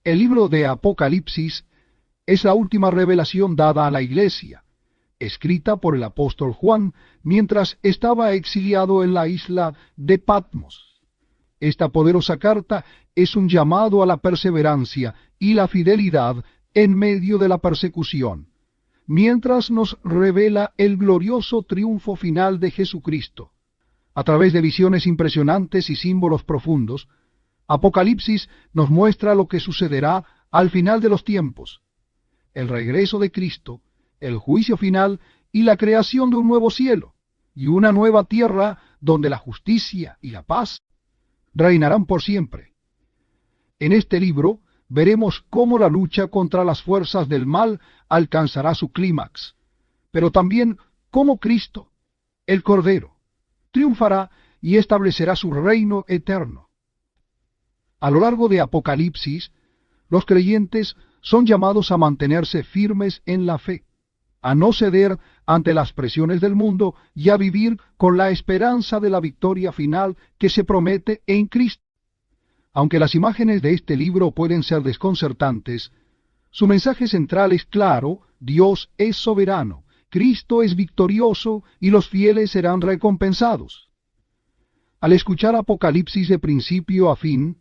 El libro de Apocalipsis es la última revelación dada a la Iglesia, escrita por el apóstol Juan mientras estaba exiliado en la isla de Patmos. Esta poderosa carta es un llamado a la perseverancia y la fidelidad en medio de la persecución, mientras nos revela el glorioso triunfo final de Jesucristo. A través de visiones impresionantes y símbolos profundos, Apocalipsis nos muestra lo que sucederá al final de los tiempos: el regreso de Cristo, el juicio final y la creación de un nuevo cielo y una nueva tierra donde la justicia y la paz reinarán por siempre. En este libro veremos cómo la lucha contra las fuerzas del mal alcanzará su clímax, pero también cómo Cristo, el Cordero, triunfará y establecerá su reino eterno. A lo largo de Apocalipsis, los creyentes son llamados a mantenerse firmes en la fe, a no ceder ante las presiones del mundo y a vivir con la esperanza de la victoria final que se promete en Cristo. Aunque las imágenes de este libro pueden ser desconcertantes, su mensaje central es claro: Dios es soberano, Cristo es victorioso y los fieles serán recompensados. Al escuchar Apocalipsis de principio a fin,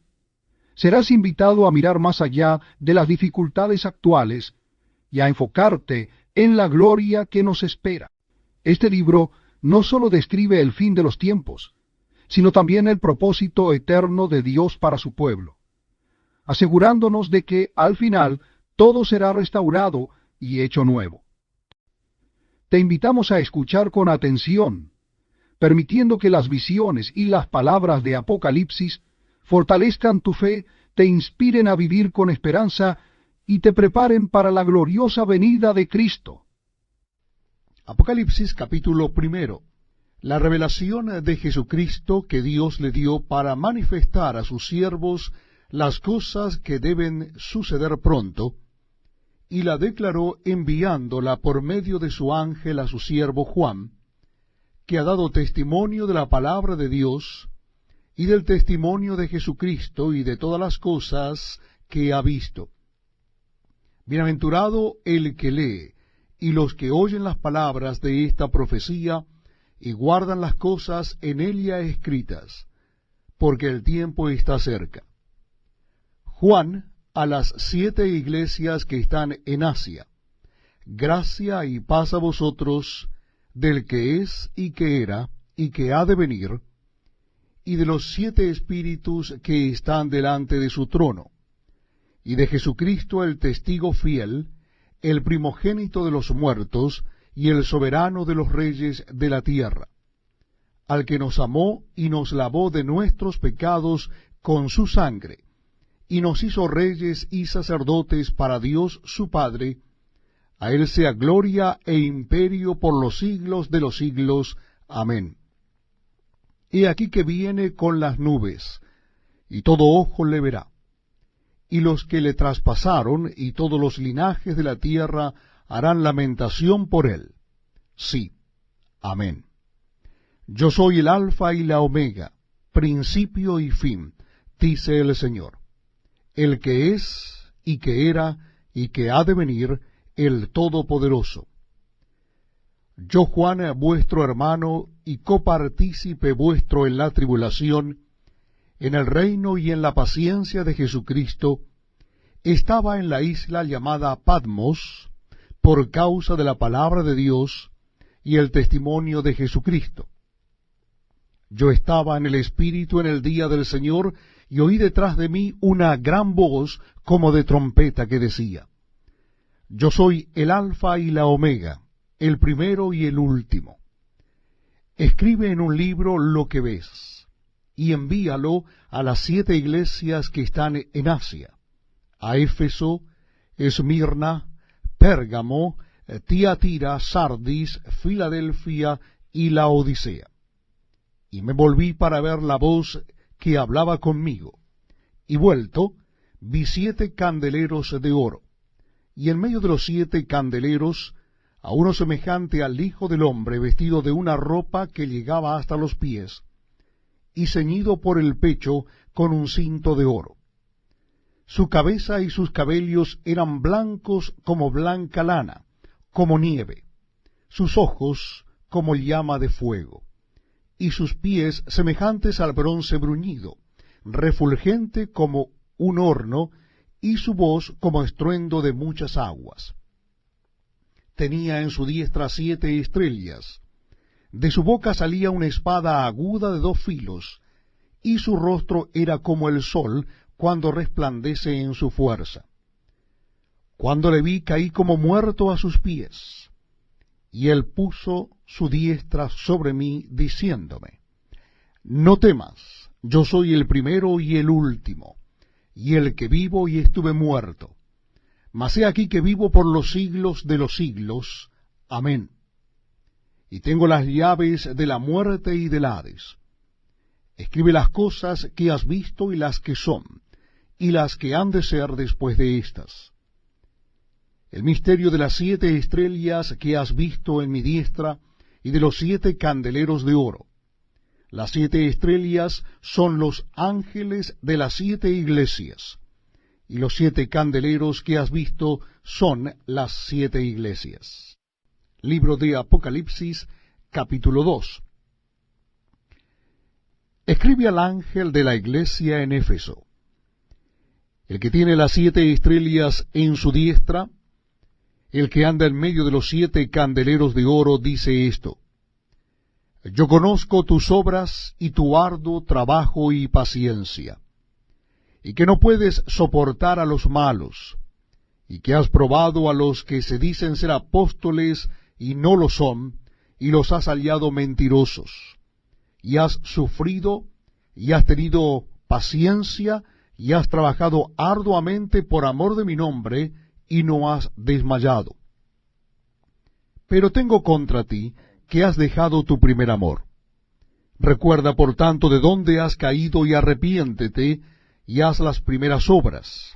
serás invitado a mirar más allá de las dificultades actuales y a enfocarte en la gloria que nos espera. Este libro no solo describe el fin de los tiempos, sino también el propósito eterno de Dios para su pueblo, asegurándonos de que al final todo será restaurado y hecho nuevo. Te invitamos a escuchar con atención, permitiendo que las visiones y las palabras de Apocalipsis fortalezcan tu fe, te inspiren a vivir con esperanza y te preparen para la gloriosa venida de Cristo. Apocalipsis capítulo 1. La revelación de Jesucristo que Dios le dio para manifestar a sus siervos las cosas que deben suceder pronto, y la declaró enviándola por medio de su ángel a su siervo Juan, que ha dado testimonio de la palabra de Dios, y del testimonio de Jesucristo y de todas las cosas que ha visto. Bienaventurado el que lee, y los que oyen las palabras de esta profecía, y guardan las cosas en ella escritas, porque el tiempo está cerca. Juan, a las 7 iglesias que están en Asia: gracia y paz a vosotros, del que es, y que era, y que ha de venir, y de los 7 espíritus que están delante de su trono, y de Jesucristo el testigo fiel, el primogénito de los muertos, y el soberano de los reyes de la tierra, al que nos amó y nos lavó de nuestros pecados con su sangre, y nos hizo reyes y sacerdotes para Dios su Padre. A él sea gloria e imperio por los siglos de los siglos. Amén. He aquí que viene con las nubes, y todo ojo le verá, y los que le traspasaron, y todos los linajes de la tierra harán lamentación por él. Sí, amén. Yo soy el Alfa y la Omega, principio y fin, dice el Señor, el que es, y que era, y que ha de venir, el Todopoderoso. Yo, Juan, vuestro hermano y copartícipe vuestro en la tribulación, en el reino y en la paciencia de Jesucristo, estaba en la isla llamada Patmos, por causa de la palabra de Dios y el testimonio de Jesucristo. Yo estaba en el Espíritu en el día del Señor, y oí detrás de mí una gran voz como de trompeta que decía: Yo soy el Alfa y la Omega, el primero y el último. Escribe en un libro lo que ves, y envíalo a las 7 iglesias que están en Asia: a Éfeso, Esmirna, Pérgamo, Tiatira, Sardis, Filadelfia y Laodicea. Y me volví para ver la voz que hablaba conmigo, y vuelto, vi 7 candeleros de oro, y en medio de los 7 candeleros, a uno semejante al Hijo del Hombre, vestido de una ropa que llegaba hasta los pies, y ceñido por el pecho con un cinto de oro. Su cabeza y sus cabellos eran blancos como blanca lana, como nieve, sus ojos como llama de fuego, y sus pies semejantes al bronce bruñido, refulgente como un horno, y su voz como estruendo de muchas aguas. Tenía en su diestra 7 estrellas, de su boca salía una espada aguda de 2 filos, y su rostro era como el sol cuando resplandece en su fuerza. Cuando le vi caí como muerto a sus pies, y él puso su diestra sobre mí, diciéndome, no temas, yo soy el primero y el último, y el que vivo y estuve muerto. Mas he aquí que vivo por los siglos de los siglos. Amén. Y tengo las llaves de la muerte y del Hades. Escribe las cosas que has visto y las que son, y las que han de ser después de éstas. El misterio de las 7 estrellas que has visto en mi diestra, y de los 7 candeleros de oro. Las 7 estrellas son los ángeles de las 7 iglesias, y los 7 candeleros que has visto son las 7 iglesias. Libro de Apocalipsis, capítulo 2. Escribe al ángel de la iglesia en Éfeso. El que tiene las 7 estrellas en su diestra, el que anda en medio de los 7 candeleros de oro, dice esto: yo conozco tus obras y tu arduo trabajo y paciencia, y que no puedes soportar a los malos, y que has probado a los que se dicen ser apóstoles y no lo son, y los has hallado mentirosos, y has sufrido, y has tenido paciencia, y has trabajado arduamente por amor de mi nombre, y no has desmayado. Pero tengo contra ti que has dejado tu primer amor. Recuerda, por tanto, de dónde has caído, y arrepiéntete, y haz las primeras obras.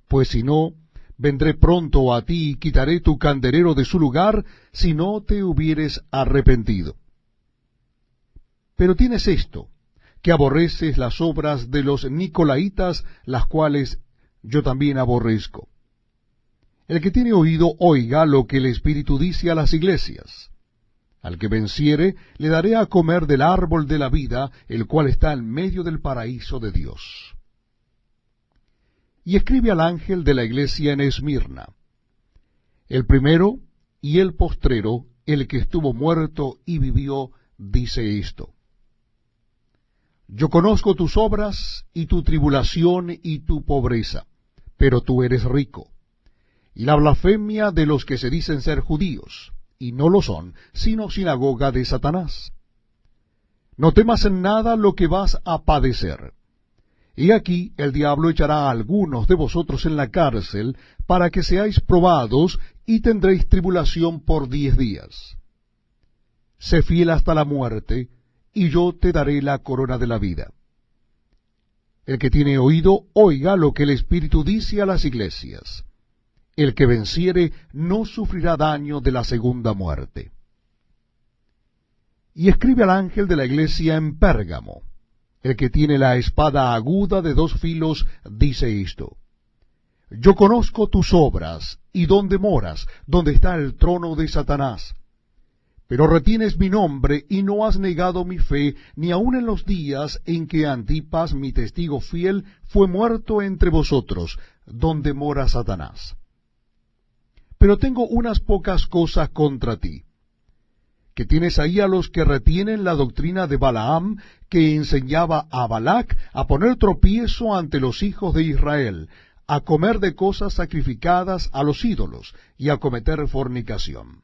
Pues si no, vendré pronto a ti, y quitaré tu candelero de su lugar, si no te hubieres arrepentido. Pero tienes esto, que aborreces las obras de los nicolaitas, las cuales yo también aborrezco. El que tiene oído, oiga lo que el Espíritu dice a las iglesias. Al que venciere, le daré a comer del árbol de la vida, el cual está en medio del paraíso de Dios. Y escribe al ángel de la iglesia en Esmirna. El primero y el postrero, el que estuvo muerto y vivió, dice esto: yo conozco tus obras y tu tribulación y tu pobreza, pero tú eres rico, y la blasfemia de los que se dicen ser judíos, y no lo son, sino sinagoga de Satanás. No temas en nada lo que vas a padecer. Y aquí el diablo echará a algunos de vosotros en la cárcel, para que seáis probados, y tendréis tribulación por 10 días. Sé fiel hasta la muerte, y yo te daré la corona de la vida. El que tiene oído, oiga lo que el Espíritu dice a las iglesias. El que venciere no sufrirá daño de la segunda muerte. Y escribe al ángel de la iglesia en Pérgamo. El que tiene la espada aguda de 2 filos, dice esto: yo conozco tus obras, y dónde moras, donde está el trono de Satanás. Pero retienes mi nombre, y no has negado mi fe, ni aun en los días en que Antipas, mi testigo fiel, fue muerto entre vosotros, donde mora Satanás. Pero tengo unas pocas cosas contra ti, que tienes ahí a los que retienen la doctrina de Balaam, que enseñaba a Balac a poner tropiezo ante los hijos de Israel, a comer de cosas sacrificadas a los ídolos, y a cometer fornicación.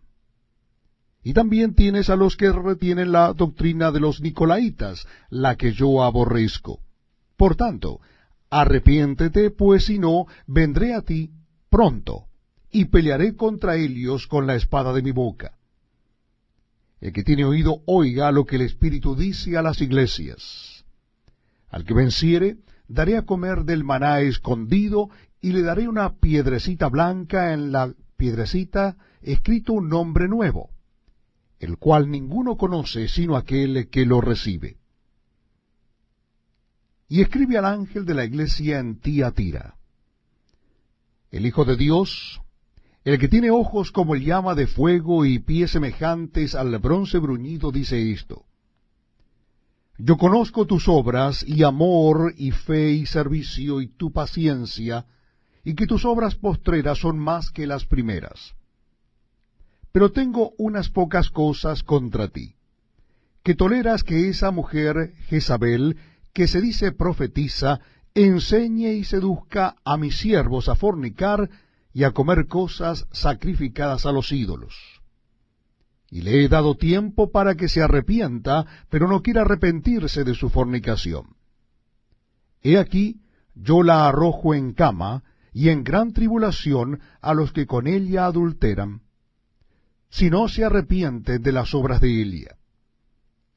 Y también tienes a los que retienen la doctrina de los nicolaitas, la que yo aborrezco. Por tanto, arrepiéntete, pues si no, vendré a ti pronto, y pelearé contra ellos con la espada de mi boca. El que tiene oído, oiga lo que el Espíritu dice a las iglesias. Al que venciere, daré a comer del maná escondido, y le daré una piedrecita blanca, en la piedrecita escrito un nombre nuevo, el cual ninguno conoce sino aquel que lo recibe. Y escribe al ángel de la iglesia en Tiatira. el Hijo de Dios, el que tiene ojos como llama de fuego y pies semejantes al bronce bruñido, dice esto: Yo conozco tus obras, y amor, y fe, y servicio, y tu paciencia, y que tus obras postreras son más que las primeras. Pero tengo unas pocas cosas contra ti, que toleras que esa mujer Jezabel, que se dice profetiza, enseñe y seduzca a mis siervos a fornicar y a comer cosas sacrificadas a los ídolos. Y le he dado tiempo para que se arrepienta, pero no quiere arrepentirse de su fornicación. He aquí, yo la arrojo en cama, y en gran tribulación a los que con ella adulteran, si no se arrepienten de las obras de ella.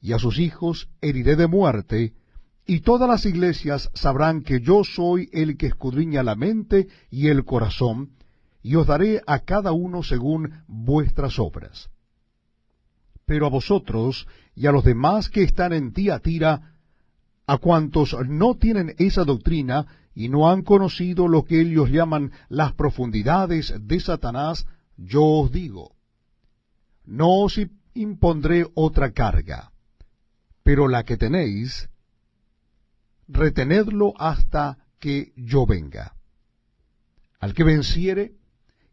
Y a sus hijos heriré de muerte, y todas las iglesias sabrán que yo soy el que escudriña la mente y el corazón, y os daré a cada uno según vuestras obras. Pero a vosotros y a los demás que están en Tiatira, a cuantos no tienen esa doctrina y no han conocido lo que ellos llaman las profundidades de Satanás, yo os digo: no os impondré otra carga, pero la que tenéis, retenedlo hasta que yo venga. Al que venciere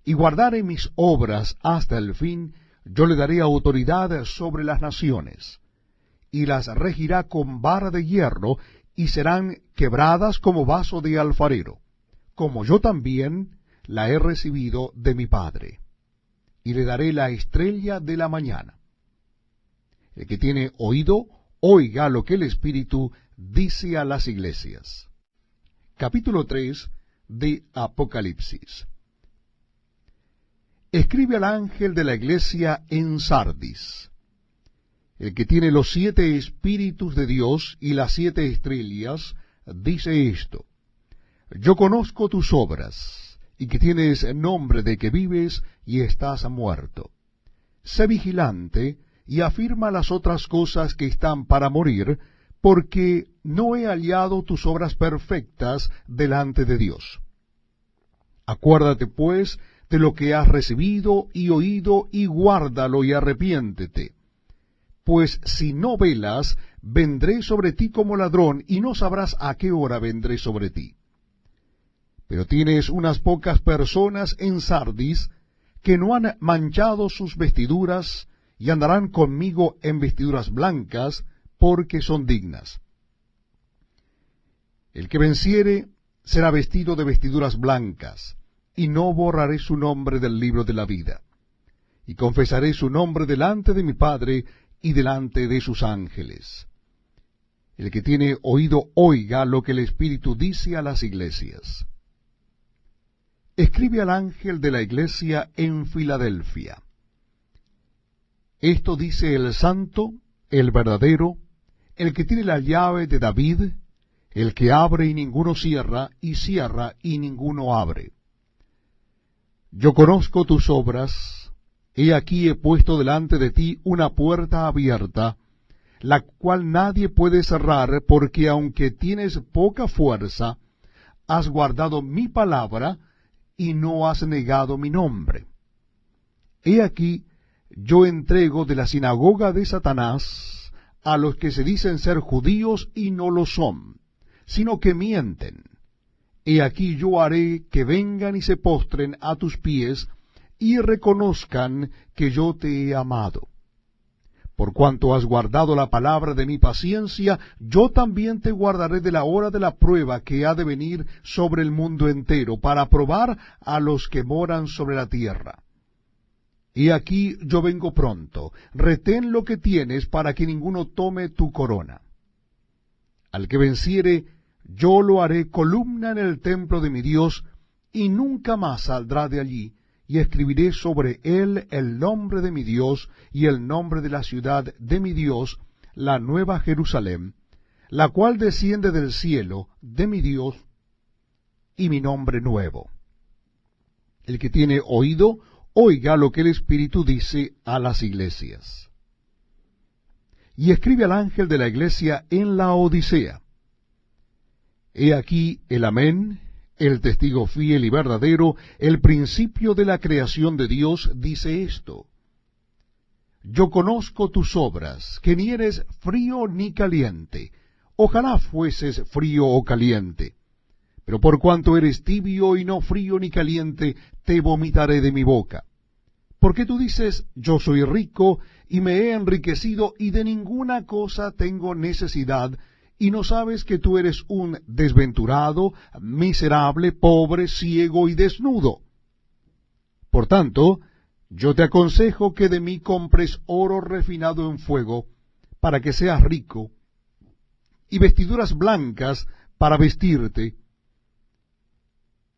y guardare mis obras hasta el fin, yo le daré autoridad sobre las naciones, y las regirá con vara de hierro, y serán quebradas como vaso de alfarero, como yo también la he recibido de mi Padre. Y le daré la estrella de la mañana. El que tiene oído, oiga lo que el Espíritu dice a las iglesias. Capítulo 3 de Apocalipsis. Escribe al ángel de la iglesia en Sardis, el que tiene los 7 espíritus de Dios y las 7 estrellas, dice esto: Yo conozco tus obras, y que tienes nombre de que vives y estás muerto. Sé vigilante, y afirma las otras cosas que están para morir, porque no he hallado tus obras perfectas delante de Dios. Acuérdate, pues, de lo que has recibido y oído, y guárdalo y arrepiéntete. Pues si no velas, vendré sobre ti como ladrón, y no sabrás a qué hora vendré sobre ti. Pero tienes unas pocas personas en Sardis que no han manchado sus vestiduras, y andarán conmigo en vestiduras blancas, porque son dignas. El que venciere será vestido de vestiduras blancas, y no borraré su nombre del libro de la vida. Y confesaré su nombre delante de mi Padre y delante de sus ángeles. El que tiene oído, oiga lo que el Espíritu dice a las iglesias. Escribe al ángel de la iglesia en Filadelfia. Esto dice el santo, el verdadero, el que tiene la llave de David, el que abre y ninguno cierra, y cierra y ninguno abre. Yo conozco tus obras, he aquí he puesto delante de ti una puerta abierta, la cual nadie puede cerrar, porque aunque tienes poca fuerza, has guardado mi palabra, y no has negado mi nombre. He aquí, yo entrego de la sinagoga de Satanás a los que se dicen ser judíos y no lo son, sino que mienten. He aquí yo haré que vengan y se postren a tus pies, y reconozcan que yo te he amado. Por cuanto has guardado la palabra de mi paciencia, yo también te guardaré de la hora de la prueba que ha de venir sobre el mundo entero, para probar a los que moran sobre la tierra. He aquí yo vengo pronto, retén lo que tienes, para que ninguno tome tu corona. Al que venciere, yo lo haré columna en el templo de mi Dios, y nunca más saldrá de allí, y escribiré sobre él el nombre de mi Dios, y el nombre de la ciudad de mi Dios, la nueva Jerusalén, la cual desciende del cielo de mi Dios, y mi nombre nuevo. El que tiene oído, oiga lo que el Espíritu dice a las iglesias. Y escribe al ángel de la iglesia en la Odisea. He aquí el Amén, el testigo fiel y verdadero, el principio de la creación de Dios, dice esto: Yo conozco tus obras, que ni eres frío ni caliente. Ojalá fueses frío o caliente. Pero por cuanto eres tibio y no frío ni caliente, te vomitaré de mi boca. Porque tú dices, yo soy rico, y me he enriquecido, y de ninguna cosa tengo necesidad, y no sabes que tú eres un desventurado, miserable, pobre, ciego y desnudo. Por tanto, yo te aconsejo que de mí compres oro refinado en fuego, para que seas rico, y vestiduras blancas para vestirte,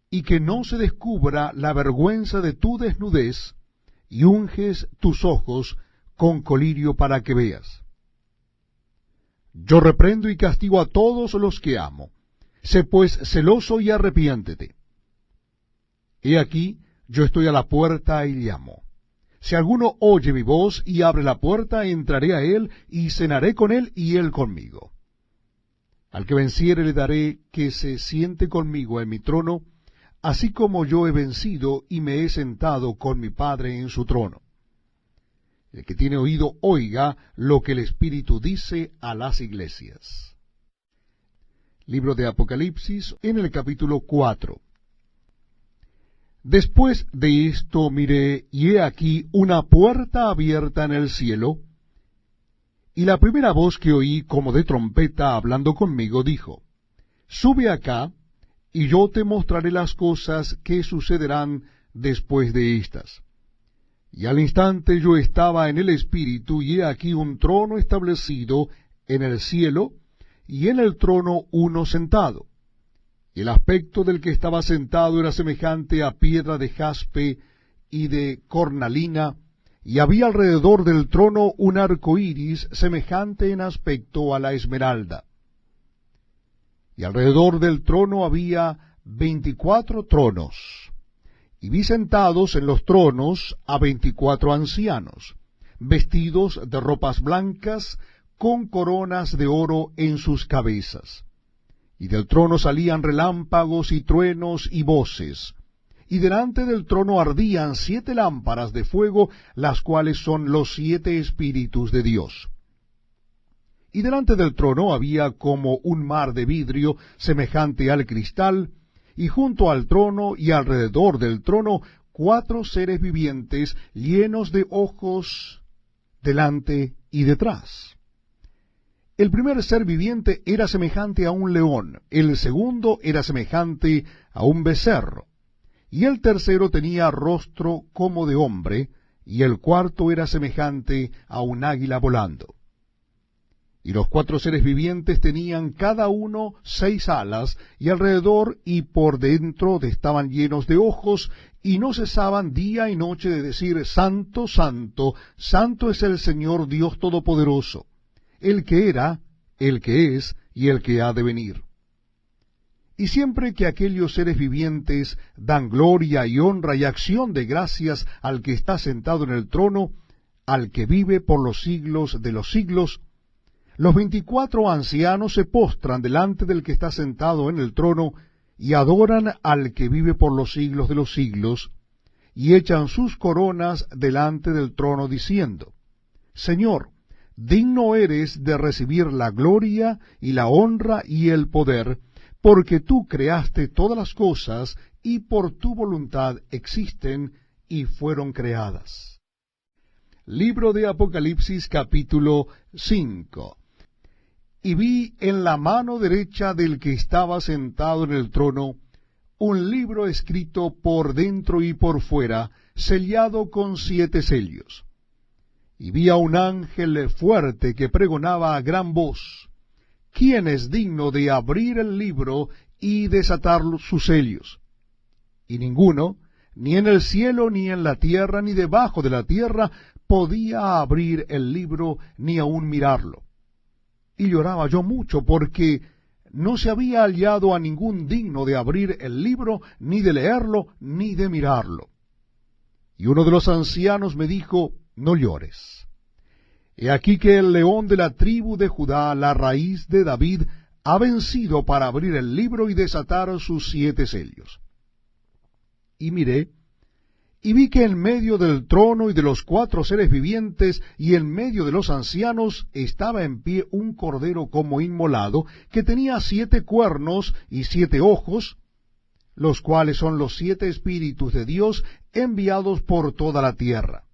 y que no se descubra la vergüenza de tu desnudez, y unges tus ojos con colirio para que veas. Yo reprendo y castigo a todos los que amo. Sé pues celoso y arrepiéntete. He aquí, yo estoy a la puerta y llamo. Si alguno oye mi voz y abre la puerta, entraré a él y cenaré con él y él conmigo. Al que venciere le daré que se siente conmigo en mi trono, así como yo he vencido y me he sentado con mi Padre en su trono. El que tiene oído, oiga lo que el Espíritu dice a las iglesias. Libro de Apocalipsis, en el capítulo 4. Después de esto miré, y he aquí una puerta abierta en el cielo, y la primera voz que oí como de trompeta hablando conmigo dijo: Sube acá, y yo te mostraré las cosas que sucederán después de estas. Y al instante yo estaba en el Espíritu, y he aquí un trono establecido en el cielo, y en el trono uno sentado. Y el aspecto del que estaba sentado era semejante a piedra de jaspe y de cornalina, y había alrededor del trono un arco iris semejante en aspecto a la esmeralda. Y alrededor del trono había 24 tronos. Y vi sentados en los tronos a 24 ancianos, vestidos de ropas blancas, con coronas de oro en sus cabezas. Y del trono salían relámpagos y truenos y voces. Y delante del trono ardían 7 lámparas de fuego, las cuales son los 7 espíritus de Dios. Y delante del trono había como un mar de vidrio semejante al cristal, y junto al trono y alrededor del trono 4 seres vivientes llenos de ojos delante y detrás. El primer ser viviente era semejante a un león, el segundo era semejante a un becerro, y el tercero tenía rostro como de hombre, y el cuarto era semejante a un águila volando. Y los 4 seres vivientes tenían cada uno 6 alas, y alrededor y por dentro estaban llenos de ojos, y no cesaban día y noche de decir: Santo, Santo, Santo es el Señor Dios Todopoderoso, el que era, el que es, y el que ha de venir. Y siempre que aquellos seres vivientes dan gloria y honra y acción de gracias al que está sentado en el trono, al que vive por los siglos de los siglos, los 24 ancianos se postran delante del que está sentado en el trono, y adoran al que vive por los siglos de los siglos, y echan sus coronas delante del trono, diciendo: Señor, digno eres de recibir la gloria y la honra y el poder, porque tú creaste todas las cosas, y por tu voluntad existen y fueron creadas. Libro de Apocalipsis, capítulo 5. Y vi en la mano derecha del que estaba sentado en el trono un libro escrito por dentro y por fuera, sellado con 7 sellos. Y vi a un ángel fuerte que pregonaba a gran voz: ¿Quién es digno de abrir el libro y desatar sus sellos? Y ninguno, ni en el cielo, ni en la tierra, ni debajo de la tierra, podía abrir el libro, ni aun mirarlo. Y lloraba yo mucho, porque no se había hallado a ningún digno de abrir el libro, ni de leerlo, ni de mirarlo. Y uno de los ancianos me dijo: No llores. He aquí que el león de la tribu de Judá, la raíz de David, ha vencido para abrir el libro y desatar sus 7 sellos. Y miré, y vi que en medio del trono y de los 4 seres vivientes y en medio de los ancianos estaba en pie un cordero como inmolado, que tenía 7 cuernos y 7 ojos, los cuales son los 7 espíritus de Dios enviados por toda la tierra.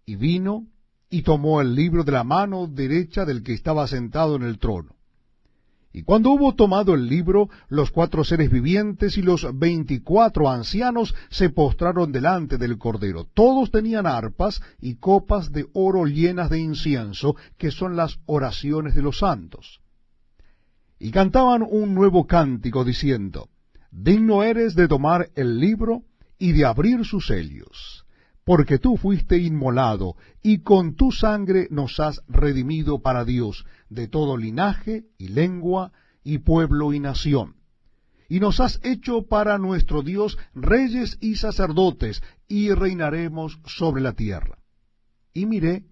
Y vino y tomó el libro de la mano derecha del que estaba sentado en el trono. Y cuando hubo tomado el libro, los 4 seres vivientes y los 24 ancianos se postraron delante del Cordero. Todos tenían arpas y copas de oro llenas de incienso, que son las oraciones de los santos. Y cantaban un nuevo cántico, diciendo: Digno eres de tomar el libro y de abrir sus sellos, porque tú fuiste inmolado, y con tu sangre nos has redimido para Dios de todo linaje y lengua y pueblo y nación. Y nos has hecho para nuestro Dios reyes y sacerdotes, y reinaremos sobre la tierra. Y miré,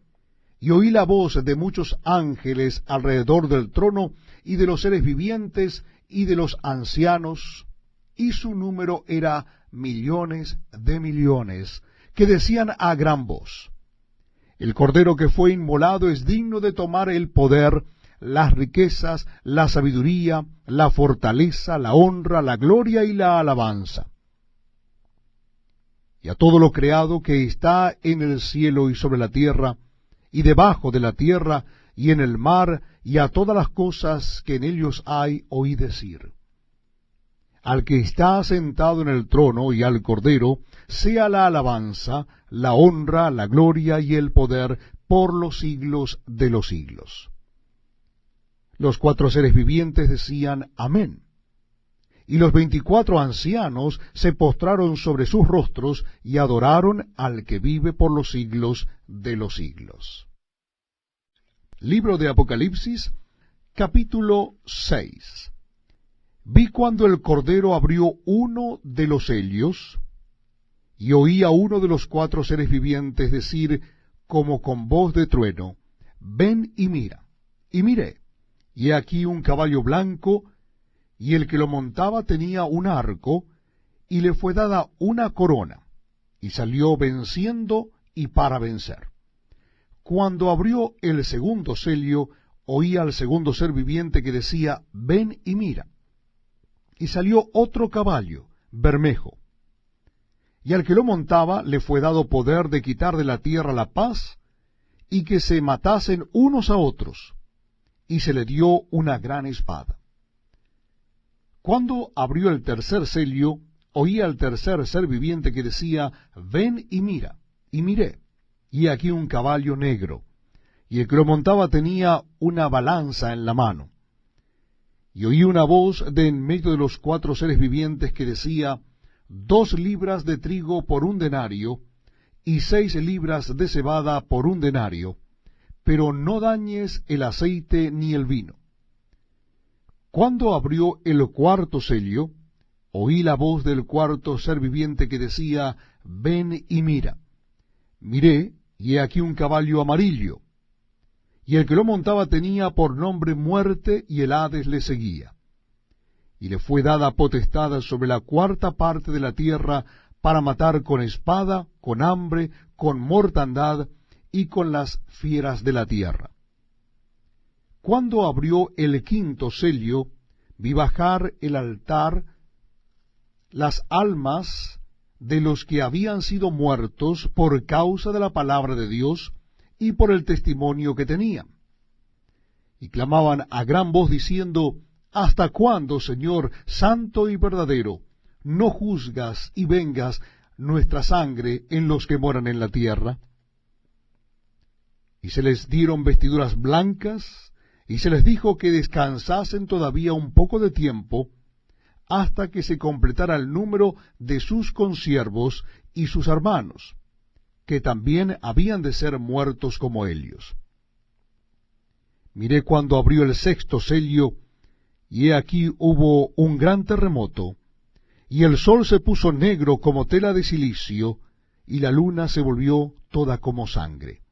y oí la voz de muchos ángeles alrededor del trono, y de los seres vivientes, y de los ancianos, y su número era millones de millones, que decían a gran voz: El Cordero que fue inmolado es digno de tomar el poder, las riquezas, la sabiduría, la fortaleza, la honra, la gloria y la alabanza. Y a todo lo creado que está en el cielo y sobre la tierra, y debajo de la tierra, y en el mar, y a todas las cosas que en ellos hay, oí decir: Al que está sentado en el trono y al Cordero, sea la alabanza, la honra, la gloria y el poder por los siglos de los siglos. Los 4 seres vivientes decían: Amén. Y los 24 ancianos se postraron sobre sus rostros y adoraron al que vive por los siglos de los siglos. Libro de Apocalipsis, capítulo 6. Vi cuando el Cordero abrió uno de los sellos, y oí a uno de los 4 seres vivientes decir, como con voz de trueno: Ven y mira. Y miré, y he aquí un caballo blanco, y el que lo montaba tenía un arco, y le fue dada una corona, y salió venciendo y para vencer. Cuando abrió el segundo sello, oí al segundo ser viviente que decía: Ven y mira. Y salió otro caballo, bermejo. Y al que lo montaba le fue dado poder de quitar de la tierra la paz, y que se matasen unos a otros, y se le dio una gran espada. Cuando abrió el tercer sello, oí al tercer ser viviente que decía: Ven y mira. Y miré, y aquí un caballo negro, y el que lo montaba tenía una balanza en la mano. Y oí una voz de en medio de los 4 seres vivientes que decía: 2 libras de trigo por 1 denario, y 6 libras de cebada por 1 denario, pero no dañes el aceite ni el vino. Cuando abrió el cuarto sello, oí la voz del cuarto ser viviente que decía: Ven y mira. Miré, y he aquí un caballo amarillo, y el que lo montaba tenía por nombre Muerte, y el Hades le seguía. Y le fue dada potestad sobre la 4ª parte de la tierra, para matar con espada, con hambre, con mortandad, y con las fieras de la tierra. Cuando abrió el 5º sello, vi bajar el altar las almas de los que habían sido muertos por causa de la palabra de Dios y por el testimonio que tenían. Y clamaban a gran voz diciendo: ¿Hasta cuándo, Señor, santo y verdadero, no juzgas y vengas nuestra sangre en los que moran en la tierra? Y se les dieron vestiduras blancas, y se les dijo que descansasen todavía un poco de tiempo, hasta que se completara el número de sus consiervos y sus hermanos, que también habían de ser muertos como ellos. Miré cuando abrió el 6º sello, y he aquí hubo un gran terremoto, y el sol se puso negro como tela de silicio, y la luna se volvió toda como sangre.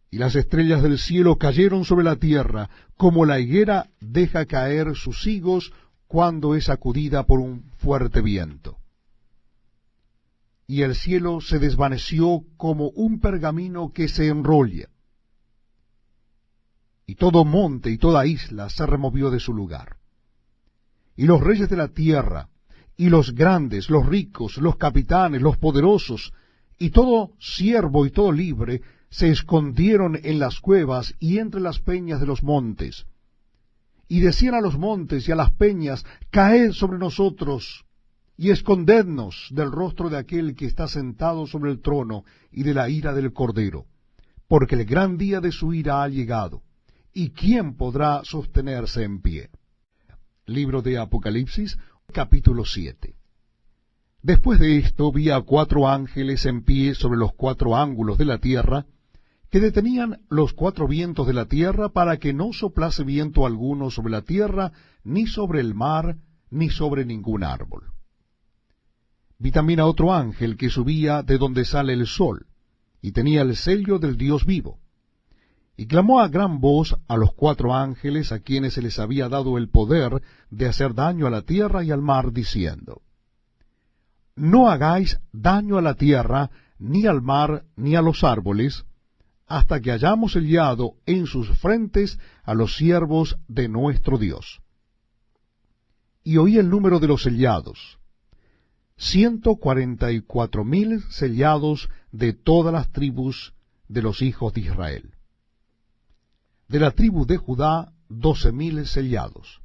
y las estrellas del cielo cayeron sobre la tierra, como la higuera deja caer sus higos cuando es sacudida por un fuerte viento. Y el cielo se desvaneció como un pergamino que se enrolla, y todo monte y toda isla se removió de su lugar. Y los reyes de la tierra, y los grandes, los ricos, los capitanes, los poderosos, y todo siervo y todo libre, se escondieron en las cuevas y entre las peñas de los montes. Y decían a los montes y a las peñas, caed sobre nosotros, y escondednos del rostro de aquel que está sentado sobre el trono y de la ira del Cordero, porque el gran día de su ira ha llegado, y ¿quién podrá sostenerse en pie? Libro de Apocalipsis, capítulo 7. Después de esto vi a 4 ángeles en pie sobre los 4 ángulos de la tierra, que detenían los 4 vientos de la tierra para que no soplase viento alguno sobre la tierra, ni sobre el mar, ni sobre ningún árbol. Vi también a otro ángel que subía de donde sale el sol, y tenía el sello del Dios vivo. Y clamó a gran voz a los 4 ángeles a quienes se les había dado el poder de hacer daño a la tierra y al mar, diciendo: No hagáis daño a la tierra, ni al mar, ni a los árboles, hasta que hayamos sellado en sus frentes a los siervos de nuestro Dios. Y oí el número de los sellados: 144,000 sellados de todas las tribus de los hijos de Israel. De la tribu de Judá, 12,000 sellados.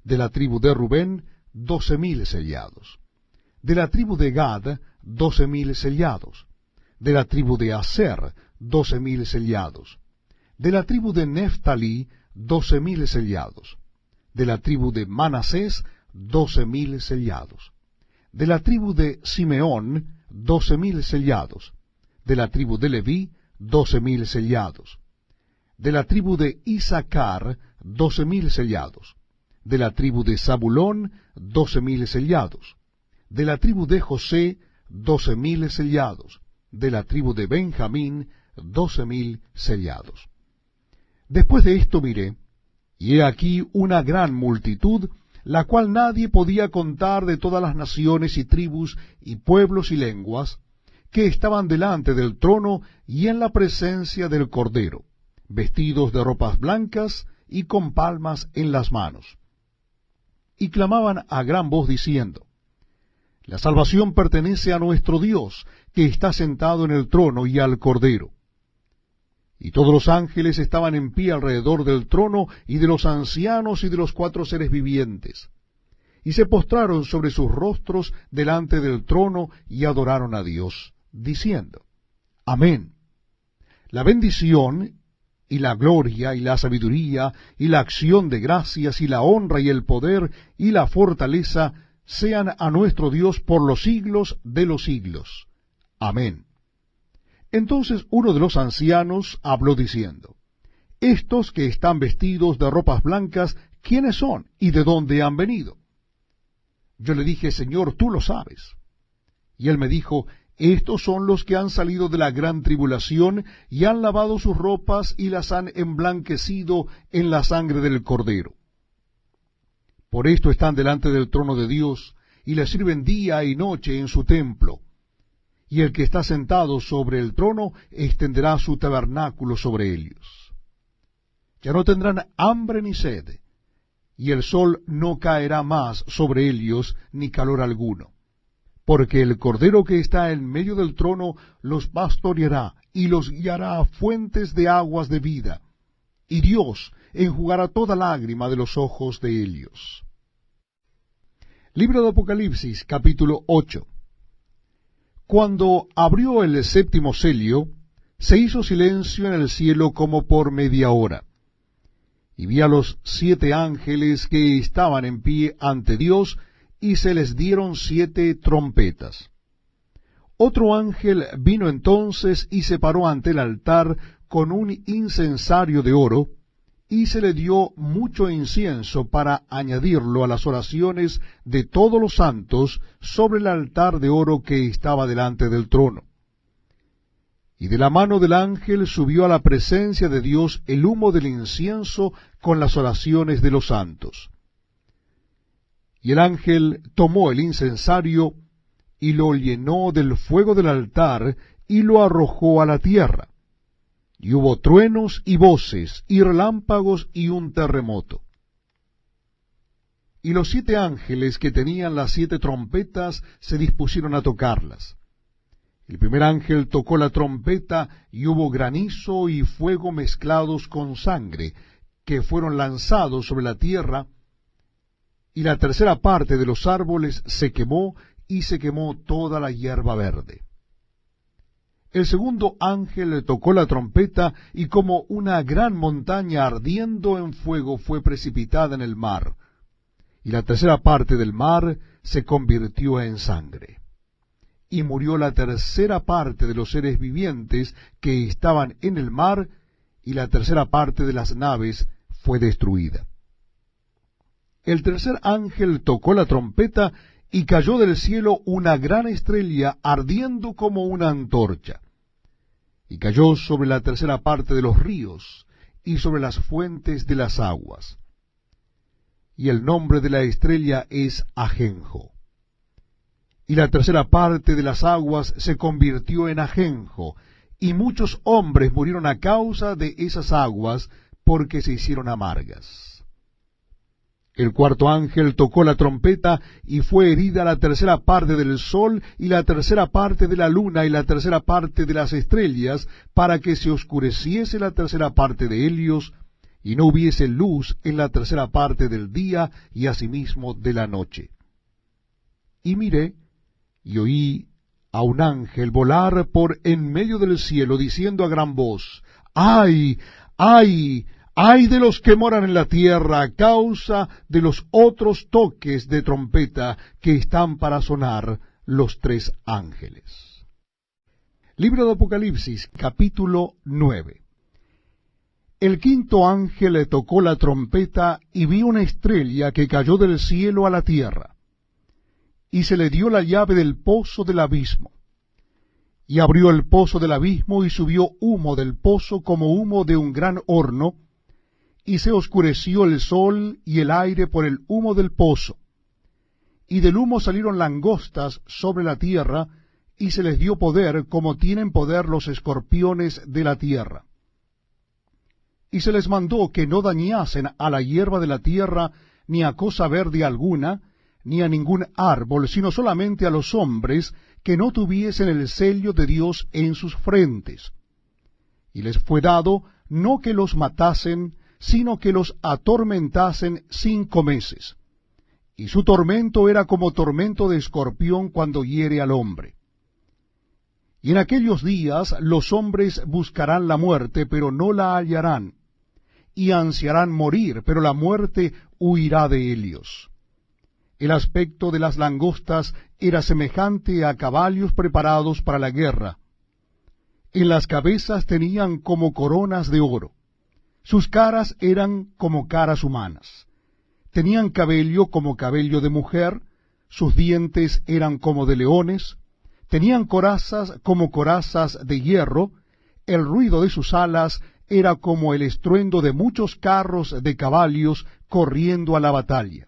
De la tribu de Rubén, 12,000 sellados. De la tribu de Gad, 12,000 sellados. De la tribu de Aser, 12,000 sellados. De la tribu de Neftalí, 12,000 sellados. De la tribu de Manasés, 12,000 sellados. De la tribu de Simeón, 12,000 sellados. De la tribu de Leví, 12,000 sellados. De la tribu de Isaacar, 12,000 sellados. De la tribu de Zabulón, 12,000 sellados. De la tribu de José, 12,000 sellados. De la tribu de Benjamín, 12,000 sellados. Después de esto miré, y he aquí una gran multitud, la cual nadie podía contar, de todas las naciones y tribus y pueblos y lenguas, que estaban delante del trono y en la presencia del Cordero, vestidos de ropas blancas y con palmas en las manos. Y clamaban a gran voz diciendo: La salvación pertenece a nuestro Dios, que está sentado en el trono, y al Cordero. Y todos los ángeles estaban en pie alrededor del trono, y de los ancianos y de los 4 seres vivientes. Y se postraron sobre sus rostros delante del trono, y adoraron a Dios, diciendo: Amén. La bendición, y la gloria, y la sabiduría, y la acción de gracias, y la honra, y el poder, y la fortaleza, sean a nuestro Dios por los siglos de los siglos. Amén. Entonces uno de los ancianos habló diciendo: Estos que están vestidos de ropas blancas, ¿quiénes son y de dónde han venido? Yo le dije: Señor, tú lo sabes. Y él me dijo: Estos son los que han salido de la gran tribulación, y han lavado sus ropas y las han emblanquecido en la sangre del Cordero. Por esto están delante del trono de Dios, y le sirven día y noche en su templo. Y el que está sentado sobre el trono extenderá su tabernáculo sobre ellos. Ya no tendrán hambre ni sed, y el sol no caerá más sobre ellos, ni calor alguno. Porque el Cordero que está en medio del trono los pastoreará, y los guiará a fuentes de aguas de vida, y Dios enjugará toda lágrima de los ojos de ellos. Libro de Apocalipsis, capítulo 8. Cuando abrió el 7º sello, se hizo silencio en el cielo como por media hora. Y vi a los 7 ángeles que estaban en pie ante Dios, y se les dieron 7 trompetas. Otro ángel vino entonces y se paró ante el altar con un incensario de oro, y se le dio mucho incienso para añadirlo a las oraciones de todos los santos sobre el altar de oro que estaba delante del trono. Y de la mano del ángel subió a la presencia de Dios el humo del incienso con las oraciones de los santos. Y el ángel tomó el incensario y lo llenó del fuego del altar y lo arrojó a la tierra. Y hubo truenos y voces y relámpagos y un terremoto. Y los 7 ángeles que tenían las 7 trompetas se dispusieron a tocarlas. El primer ángel tocó la trompeta y hubo granizo y fuego mezclados con sangre, que fueron lanzados sobre la tierra, y la tercera parte de los árboles se quemó, y se quemó toda la hierba verde. El segundo ángel tocó la trompeta, y como una gran montaña ardiendo en fuego fue precipitada en el mar, y la tercera parte del mar se convirtió en sangre. Y murió la tercera parte de los seres vivientes que estaban en el mar, y la tercera parte de las naves fue destruida. El tercer ángel tocó la trompeta, y cayó del cielo una gran estrella ardiendo como una antorcha. Y cayó sobre la tercera parte de los ríos, y sobre las fuentes de las aguas. Y el nombre de la estrella es Ajenjo. Y la tercera parte de las aguas se convirtió en ajenjo, y muchos hombres murieron a causa de esas aguas, porque se hicieron amargas. El cuarto ángel tocó la trompeta, y fue herida la tercera parte del sol, y la tercera parte de la luna, y la tercera parte de las estrellas, para que se oscureciese la tercera parte de ellos, y no hubiese luz en la tercera parte del día, y asimismo de la noche. Y miré, y oí a un ángel volar por en medio del cielo, diciendo a gran voz: ¡Ay, ay, ay de los que moran en la tierra a causa de los otros toques de trompeta que están para sonar los 3 ángeles! Libro de Apocalipsis, capítulo 9. El quinto ángel tocó la trompeta, y vi una estrella que cayó del cielo a la tierra. Y se le dio la llave del pozo del abismo. Y abrió el pozo del abismo, y subió humo del pozo como humo de un gran horno, y se oscureció el sol y el aire por el humo del pozo. Y del humo salieron langostas sobre la tierra, y se les dio poder como tienen poder los escorpiones de la tierra. Y se les mandó que no dañasen a la hierba de la tierra, ni a cosa verde alguna, ni a ningún árbol, sino solamente a los hombres que no tuviesen el sello de Dios en sus frentes. Y les fue dado no que los matasen, sino que los atormentasen 5 meses. Y su tormento era como tormento de escorpión cuando hiere al hombre. Y en aquellos días los hombres buscarán la muerte, pero no la hallarán, y ansiarán morir, pero la muerte huirá de ellos. El aspecto de las langostas era semejante a caballos preparados para la guerra. En las cabezas tenían como coronas de oro. Sus caras eran como caras humanas. Tenían cabello como cabello de mujer, sus dientes eran como de leones, tenían corazas como corazas de hierro, el ruido de sus alas era como el estruendo de muchos carros de caballos corriendo a la batalla.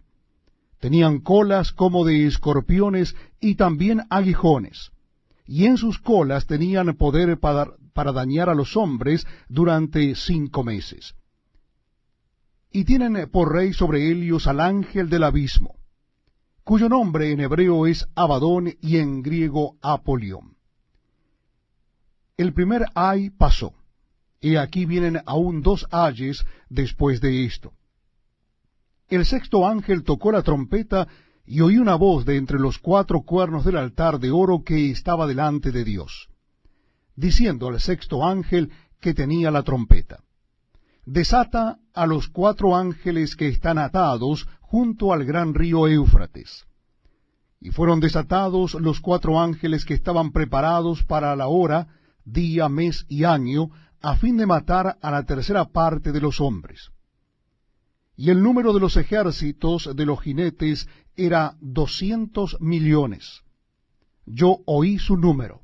Tenían colas como de escorpiones y también aguijones, y en sus colas tenían poder para dañar a los hombres durante 5 meses. Y tienen por rey sobre ellos al ángel del abismo, cuyo nombre en hebreo es Abadón y en griego Apolión. El primer ay pasó, y aquí vienen aún 2 ayes después de esto. El sexto ángel tocó la trompeta, y oí una voz de entre los 4 cuernos del altar de oro que estaba delante de Dios, diciendo al sexto ángel que tenía la trompeta: desata a los 4 ángeles que están atados junto al gran río Éufrates. Y fueron desatados los 4 ángeles que estaban preparados para la hora, día, mes y año, a fin de matar a la tercera parte de los hombres. Y el número de los ejércitos de los jinetes era 200 millones. Yo oí su número.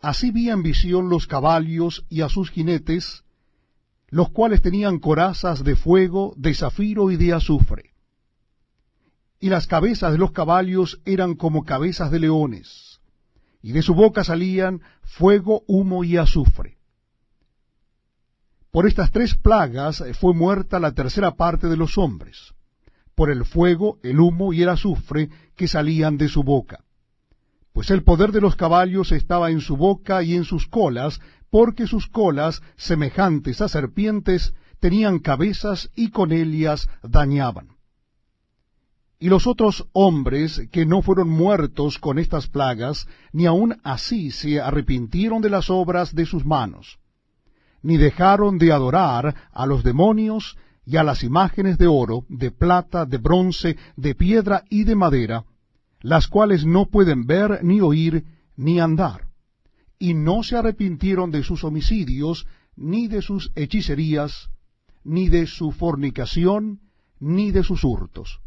Así vi en visión los caballos y a sus jinetes, los cuales tenían corazas de fuego, de zafiro y de azufre. Y las cabezas de los caballos eran como cabezas de leones, y de su boca salían fuego, humo y azufre. Por estas 3 plagas fue muerta la tercera parte de los hombres, por el fuego, el humo y el azufre que salían de su boca. Pues el poder de los caballos estaba en su boca y en sus colas, porque sus colas, semejantes a serpientes, tenían cabezas y con ellas dañaban. Y los otros hombres que no fueron muertos con estas plagas, ni aun así se arrepintieron de las obras de sus manos, ni dejaron de adorar a los demonios y a las imágenes de oro, de plata, de bronce, de piedra y de madera, las cuales no pueden ver, ni oír, ni andar. Y no se arrepintieron de sus homicidios, ni de sus hechicerías, ni de su fornicación, ni de sus hurtos.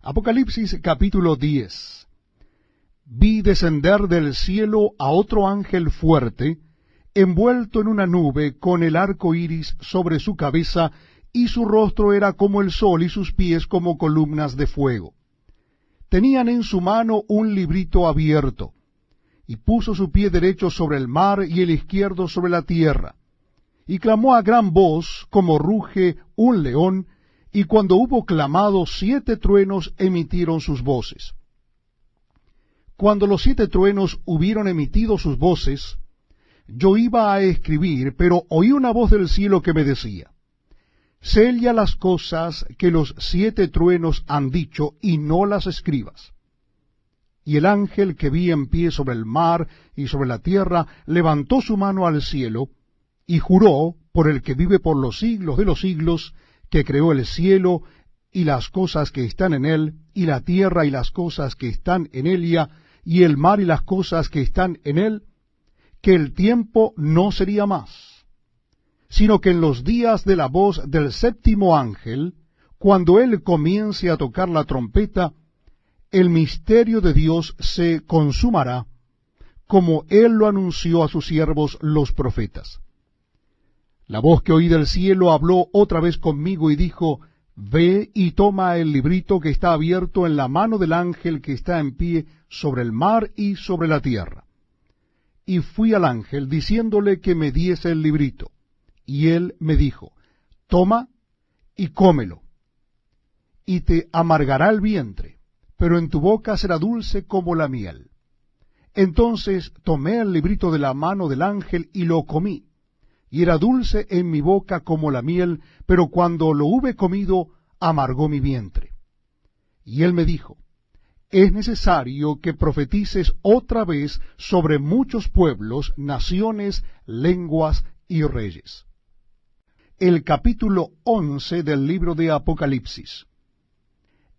Apocalipsis capítulo 10. Vi descender del cielo a otro ángel fuerte, envuelto en una nube, con el arco iris sobre su cabeza, y su rostro era como el sol, y sus pies como columnas de fuego. Tenían en su mano un librito abierto, y puso su pie derecho sobre el mar y el izquierdo sobre la tierra, y clamó a gran voz, como ruge un león, y cuando hubo clamado, 7 truenos emitieron sus voces. Cuando los 7 truenos hubieron emitido sus voces, yo iba a escribir, pero oí una voz del cielo que me decía: sella las cosas que los 7 truenos han dicho, y no las escribas. Y el ángel que vi en pie sobre el mar y sobre la tierra levantó su mano al cielo, y juró por el que vive por los siglos de los siglos, que creó el cielo y las cosas que están en él, y la tierra y las cosas que están en ella, y el mar y las cosas que están en él, que el tiempo no sería más, sino que en los días de la voz del 7º ángel, cuando él comience a tocar la trompeta, el misterio de Dios se consumará, como él lo anunció a sus siervos los profetas. La voz que oí del cielo habló otra vez conmigo y dijo: ve y toma el librito que está abierto en la mano del ángel que está en pie sobre el mar y sobre la tierra. Y fui al ángel diciéndole que me diese el librito. Y él me dijo: toma y cómelo, y te amargará el vientre, pero en tu boca será dulce como la miel. Entonces tomé el librito de la mano del ángel y lo comí, y era dulce en mi boca como la miel, pero cuando lo hube comido, amargó mi vientre. Y él me dijo: es necesario que profetices otra vez sobre muchos pueblos, naciones, lenguas y reyes. El capítulo 11 del libro de Apocalipsis.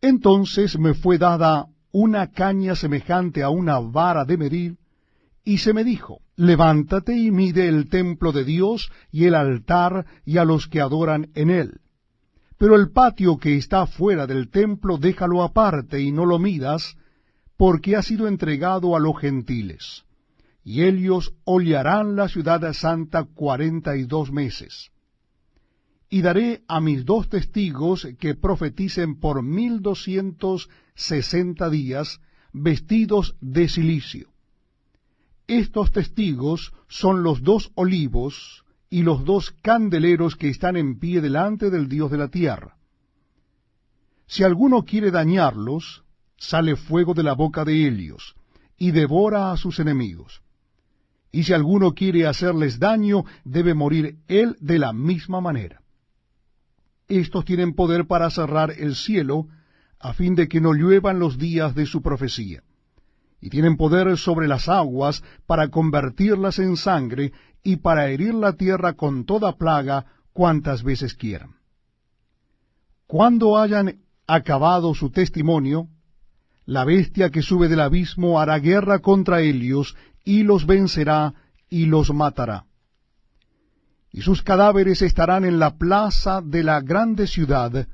Entonces me fue dada una caña semejante a una vara de medir, y se me dijo: levántate y mide el templo de Dios y el altar y a los que adoran en él. Pero el patio que está fuera del templo déjalo aparte y no lo midas, porque ha sido entregado a los gentiles, y ellos hollarán la ciudad santa 42 meses. Y daré a mis 2 testigos que profeticen por 1260 días, vestidos de cilicio. Estos testigos son los 2 olivos y los 2 candeleros que están en pie delante del Dios de la tierra. Si alguno quiere dañarlos, sale fuego de la boca de ellos, y devora a sus enemigos. Y si alguno quiere hacerles daño, debe morir él de la misma manera. Estos tienen poder para cerrar el cielo, a fin de que no lluevan los días de su profecía. Y tienen poder sobre las aguas para convertirlas en sangre, y para herir la tierra con toda plaga cuantas veces quieran. Cuando hayan acabado su testimonio, la bestia que sube del abismo hará guerra contra ellos, y los vencerá, y los matará. Y sus cadáveres estarán en la plaza de la grande ciudad,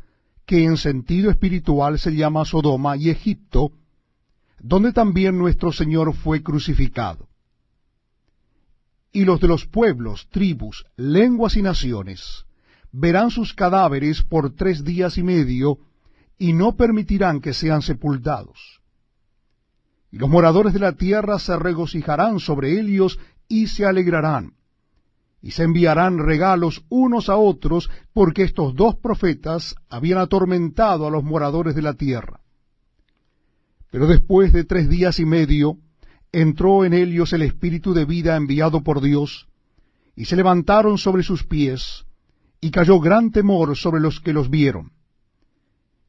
que en sentido espiritual se llama Sodoma y Egipto, donde también nuestro Señor fue crucificado. y los de los pueblos, tribus, lenguas y naciones verán sus cadáveres por 3 días y medio, y no permitirán que sean sepultados. Y los moradores de la tierra se regocijarán sobre ellos y se alegrarán, y se enviarán regalos unos a otros, porque estos 2 profetas habían atormentado a los moradores de la tierra. Pero después de 3 días y medio, entró en ellos el espíritu de vida enviado por Dios, y se levantaron sobre sus pies, y cayó gran temor sobre los que los vieron.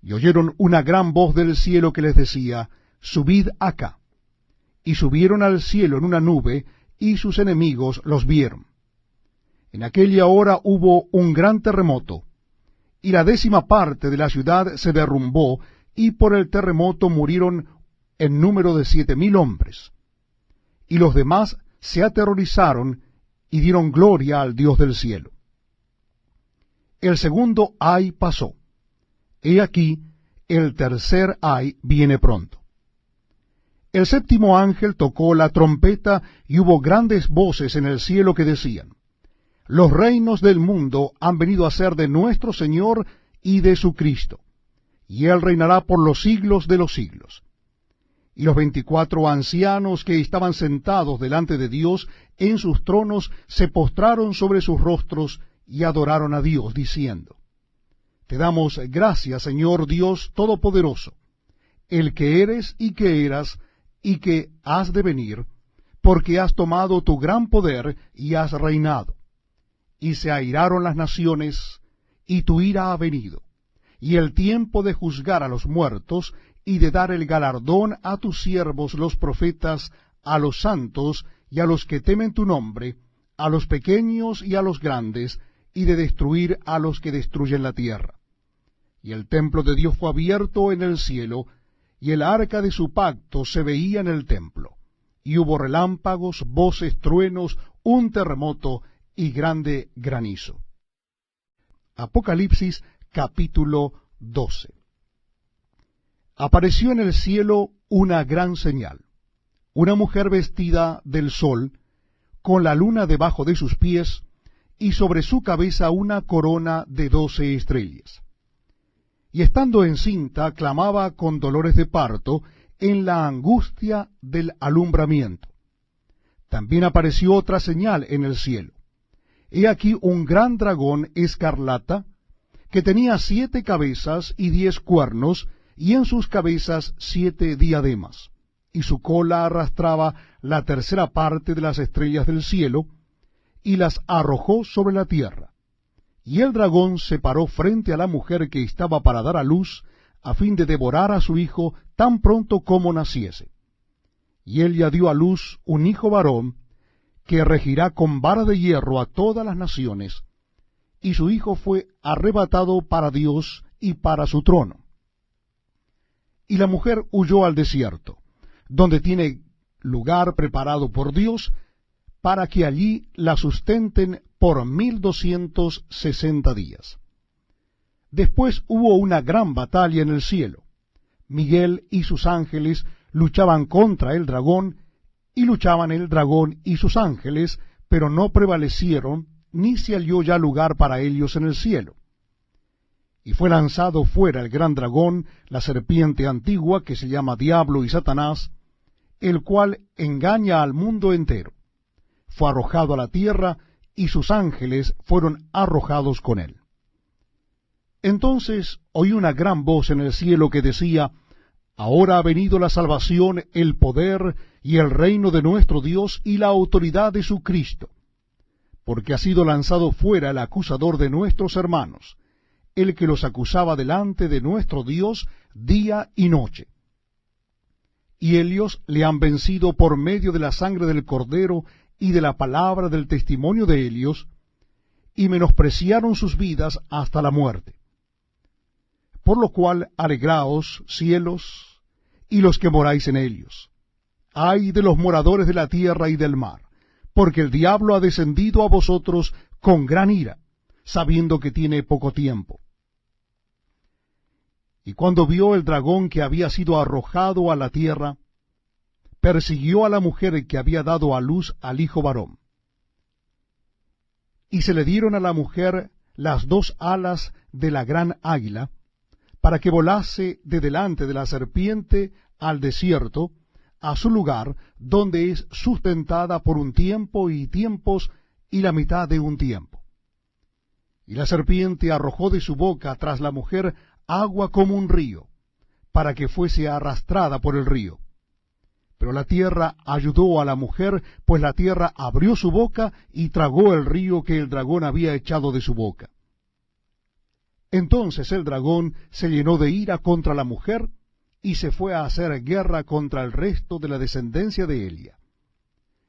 Y oyeron una gran voz del cielo que les decía, subid acá. Y subieron al cielo en una nube, y sus enemigos los vieron. En aquella hora hubo un gran terremoto, y la 10ª parte de la ciudad se derrumbó, y por el terremoto murieron en número de 7,000 hombres. Y los demás se aterrorizaron, y dieron gloria al Dios del cielo. El segundo ay pasó. He aquí, el tercer ay viene pronto. El 7º ángel tocó la trompeta, y hubo grandes voces en el cielo que decían, los reinos del mundo han venido a ser de nuestro Señor y de su Cristo, y Él reinará por los siglos de los siglos. Y los 24 ancianos que estaban sentados delante de Dios en sus tronos se postraron sobre sus rostros y adoraron a Dios, diciendo, te damos gracias, Señor Dios Todopoderoso, el que eres y que eras y que has de venir, porque has tomado tu gran poder y has reinado. Y se airaron las naciones, y tu ira ha venido, y el tiempo de juzgar a los muertos, y de dar el galardón a tus siervos los profetas, a los santos y a los que temen tu nombre, a los pequeños y a los grandes, y de destruir a los que destruyen la tierra. Y el templo de Dios fue abierto en el cielo, y el arca de su pacto se veía en el templo. Y hubo relámpagos, voces, truenos, un terremoto y grande granizo. Apocalipsis capítulo 12. Apareció en el cielo una gran señal, una mujer vestida del sol, con la luna debajo de sus pies, y sobre su cabeza una corona de 12 estrellas. Y estando encinta, clamaba con dolores de parto en la angustia del alumbramiento. También apareció otra señal en el cielo. He aquí un gran dragón escarlata, que tenía 7 cabezas y 10 cuernos, y en sus cabezas 7 diademas, y su cola arrastraba la 3ª parte de las estrellas del cielo, y las arrojó sobre la tierra. Y el dragón se paró frente a la mujer que estaba para dar a luz, a fin de devorar a su hijo tan pronto como naciese. Y ella dio a luz un hijo varón, que regirá con vara de hierro a todas las naciones, y su hijo fue arrebatado para Dios y para su trono. Y la mujer huyó al desierto, donde tiene lugar preparado por Dios, para que allí la sustenten por 1260 días. Después hubo una gran batalla en el cielo. Miguel y sus ángeles luchaban contra el dragón, y luchaban el dragón y sus ángeles, pero no prevalecieron, ni se halló ya lugar para ellos en el cielo. Y fue lanzado fuera el gran dragón, la serpiente antigua, que se llama Diablo y Satanás, el cual engaña al mundo entero. Fue arrojado a la tierra, y sus ángeles fueron arrojados con él. Entonces oí una gran voz en el cielo que decía, ahora ha venido la salvación, el poder y el reino de nuestro Dios y la autoridad de su Cristo, porque ha sido lanzado fuera el acusador de nuestros hermanos, el que los acusaba delante de nuestro Dios día y noche. Y ellos le han vencido por medio de la sangre del Cordero y de la palabra del testimonio de ellos, y menospreciaron sus vidas hasta la muerte. Por lo cual, alegraos, cielos, y los que moráis en ellos. Ay de los moradores de la tierra y del mar, porque el diablo ha descendido a vosotros con gran ira, sabiendo que tiene poco tiempo. Y cuando vio el dragón que había sido arrojado a la tierra, persiguió a la mujer que había dado a luz al hijo varón. Y se le dieron a la mujer las 2 alas de la gran águila, para que volase de delante de la serpiente al desierto, a su lugar, donde es sustentada por un tiempo y tiempos y la mitad de un tiempo. Y la serpiente arrojó de su boca tras la mujer agua como un río, para que fuese arrastrada por el río. Pero la tierra ayudó a la mujer, pues la tierra abrió su boca y tragó el río que el dragón había echado de su boca. Entonces el dragón se llenó de ira contra la mujer, y se fue a hacer guerra contra el resto de la descendencia de Elia,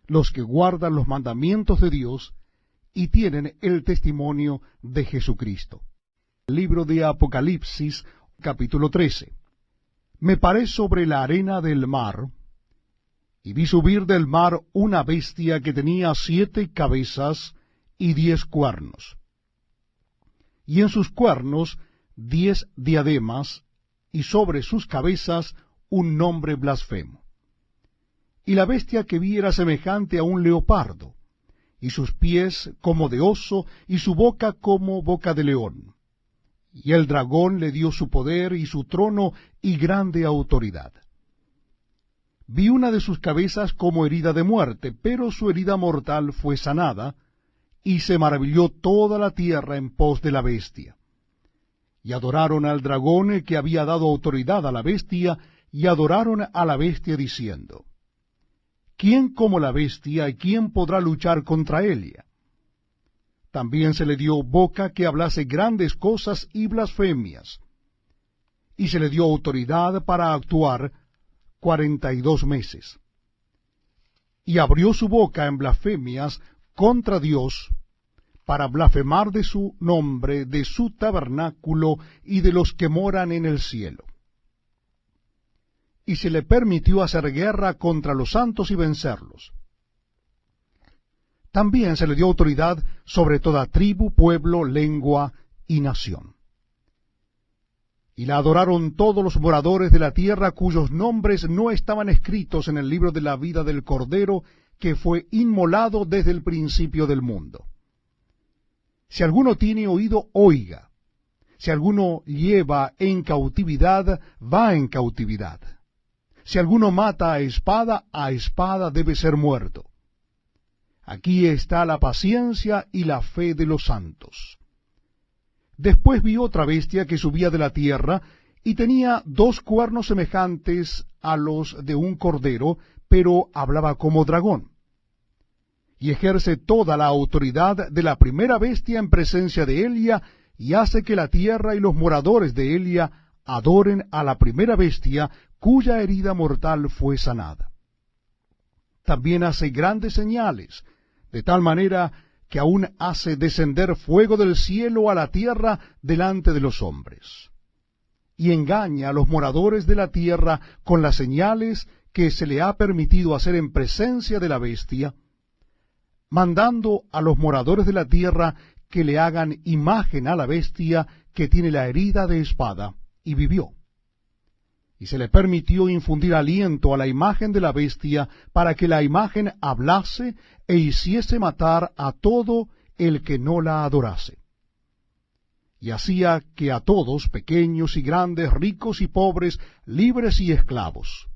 los que guardan los mandamientos de Dios y tienen el testimonio de Jesucristo. Libro de Apocalipsis, capítulo 13. Me paré sobre la arena del mar, y vi subir del mar una bestia que tenía 7 cabezas y 10 cuernos, y en sus cuernos 10 diademas, y sobre sus cabezas un nombre blasfemo. Y la bestia que vi era semejante a un leopardo, y sus pies como de oso, y su boca como boca de león. Y el dragón le dio su poder y su trono y grande autoridad. Vi una de sus cabezas como herida de muerte, pero su herida mortal fue sanada, y se maravilló toda la tierra en pos de la bestia. Y adoraron al dragón que había dado autoridad a la bestia, y adoraron a la bestia diciendo, ¿quién como la bestia y quién podrá luchar contra ella? También se le dio boca que hablase grandes cosas y blasfemias, y se le dio autoridad para actuar 42 meses. Y abrió su boca en blasfemias contra Dios, para blasfemar de su nombre, de su tabernáculo y de los que moran en el cielo. Y se le permitió hacer guerra contra los santos y vencerlos. También se le dio autoridad sobre toda tribu, pueblo, lengua y nación. Y la adoraron todos los moradores de la tierra cuyos nombres no estaban escritos en el libro de la vida del Cordero, que fue inmolado desde el principio del mundo. Si alguno tiene oído, oiga. Si alguno lleva en cautividad, va en cautividad. Si alguno mata a espada debe ser muerto. Aquí está la paciencia y la fe de los santos. Después vi otra bestia que subía de la tierra, y tenía 2 cuernos semejantes a los de un cordero, pero hablaba como dragón. Y ejerce toda la autoridad de la primera bestia en presencia de Elia, y hace que la tierra y los moradores de Elia adoren a la primera bestia, cuya herida mortal fue sanada. También hace grandes señales, de tal manera que aún hace descender fuego del cielo a la tierra delante de los hombres. Y engaña a los moradores de la tierra con las señales que se le ha permitido hacer en presencia de la bestia, mandando a los moradores de la tierra que le hagan imagen a la bestia que tiene la herida de espada, y vivió. Y se le permitió infundir aliento a la imagen de la bestia, para que la imagen hablase e hiciese matar a todo el que no la adorase. Y hacía que a todos, pequeños y grandes, ricos y pobres, libres y esclavos,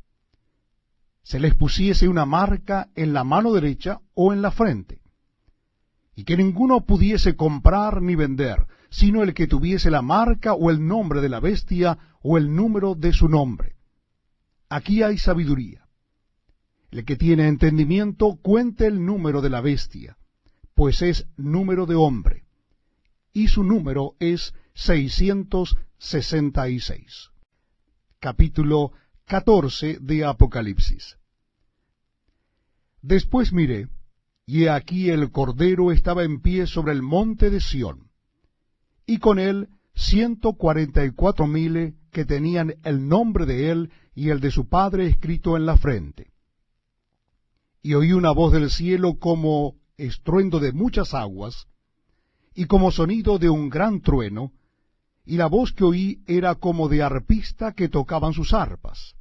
se les pusiese una marca en la mano derecha o en la frente, y que ninguno pudiese comprar ni vender, sino el que tuviese la marca o el nombre de la bestia o el número de su nombre. Aquí hay sabiduría. El que tiene entendimiento cuente el número de la bestia, pues es número de hombre, y su número es 666. Capítulo 14 de Apocalipsis. Después miré, y he aquí el Cordero estaba en pie sobre el monte de Sión, y con él 144,000 que tenían el nombre de él y el de su Padre escrito en la frente. Y oí una voz del cielo como estruendo de muchas aguas, y como sonido de un gran trueno, y la voz que oí era como de arpista que tocaban sus arpas.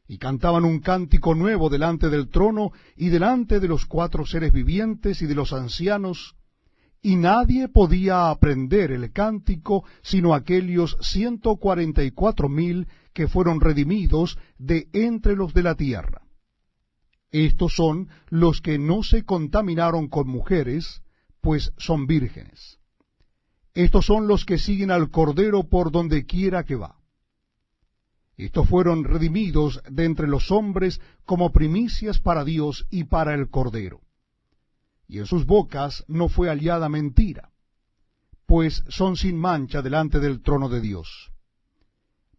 Y cantaban un cántico nuevo delante del trono y delante de los 4 seres vivientes y de los ancianos, y nadie podía aprender el cántico sino aquellos 144,000 que fueron redimidos de entre los de la tierra. Estos son los que no se contaminaron con mujeres, pues son vírgenes. Estos son los que siguen al Cordero por donde quiera que va. Estos fueron redimidos de entre los hombres como primicias para Dios y para el Cordero. Y en sus bocas no fue hallada mentira, pues son sin mancha delante del trono de Dios.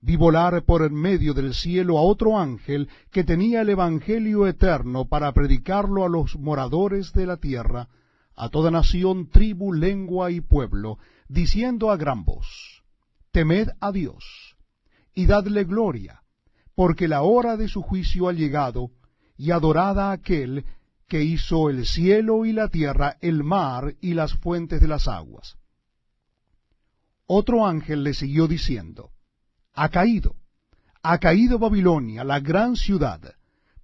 Vi volar por en medio del cielo a otro ángel que tenía el Evangelio eterno para predicarlo a los moradores de la tierra, a toda nación, tribu, lengua y pueblo, diciendo a gran voz: Temed a Dios, y dadle gloria, porque la hora de su juicio ha llegado, y adorad a aquel que hizo el cielo y la tierra, el mar y las fuentes de las aguas. Otro ángel le siguió diciendo: ha caído Babilonia, la gran ciudad,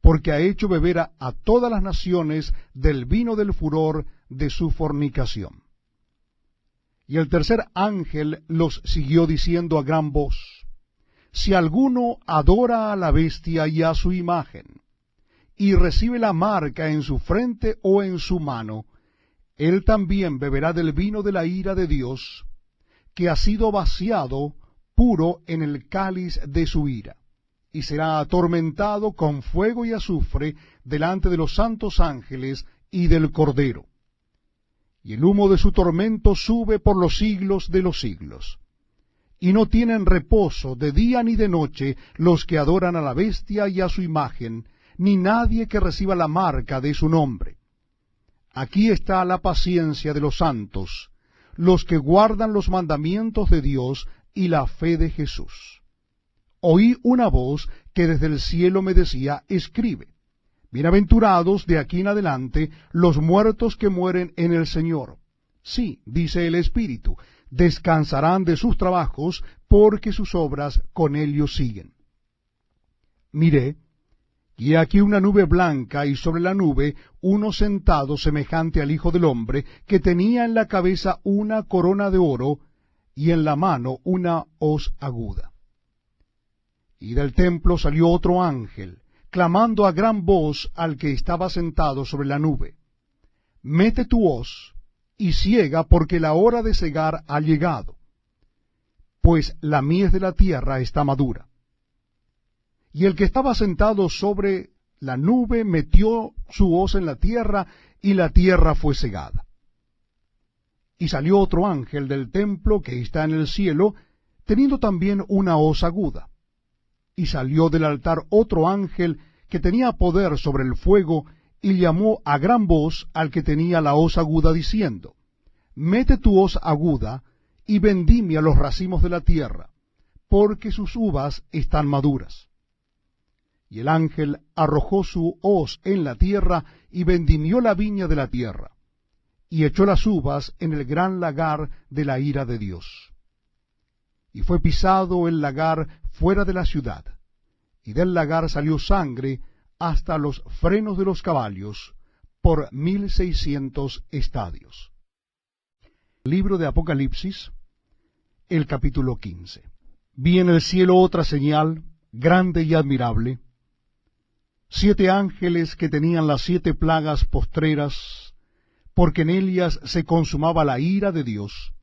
porque ha hecho beber a todas las naciones del vino del furor de su fornicación. Y el tercer ángel los siguió diciendo a gran voz: si alguno adora a la bestia y a su imagen, y recibe la marca en su frente o en su mano, él también beberá del vino de la ira de Dios, que ha sido vaciado puro en el cáliz de su ira, y será atormentado con fuego y azufre delante de los santos ángeles y del Cordero. Y el humo de su tormento sube por los siglos de los siglos. Y no tienen reposo de día ni de noche los que adoran a la bestia y a su imagen, ni nadie que reciba la marca de su nombre. Aquí está la paciencia de los santos, los que guardan los mandamientos de Dios y la fe de Jesús. Oí una voz que desde el cielo me decía: escribe, bienaventurados de aquí en adelante los muertos que mueren en el Señor. Sí, dice el Espíritu, descansarán de sus trabajos, porque sus obras con ellos siguen. Miré, y he aquí una nube blanca, y sobre la nube uno sentado semejante al Hijo del Hombre, que tenía en la cabeza una corona de oro, y en la mano una hoz aguda. Y del templo salió otro ángel, clamando a gran voz al que estaba sentado sobre la nube: mete tu hoz y siega, porque la hora de segar ha llegado, pues la mies de la tierra está madura. Y el que estaba sentado sobre la nube metió su hoz en la tierra, y la tierra fue segada. Y salió otro ángel del templo que está en el cielo, teniendo también una hoz aguda. Y salió del altar otro ángel que tenía poder sobre el fuego, y llamó a gran voz al que tenía la hoz aguda, diciendo: mete tu hoz aguda, y vendimia los racimos de la tierra, porque sus uvas están maduras. Y el ángel arrojó su hoz en la tierra, y vendimió la viña de la tierra, y echó las uvas en el gran lagar de la ira de Dios. Y fue pisado el lagar fuera de la ciudad, y del lagar salió sangre hasta los frenos de los caballos, por 1,600 estadios. Libro de Apocalipsis, el capítulo 15. Vi en el cielo otra señal, grande y admirable: 7 ángeles que tenían las 7 plagas postreras, porque en ellas se consumaba la ira de Dios.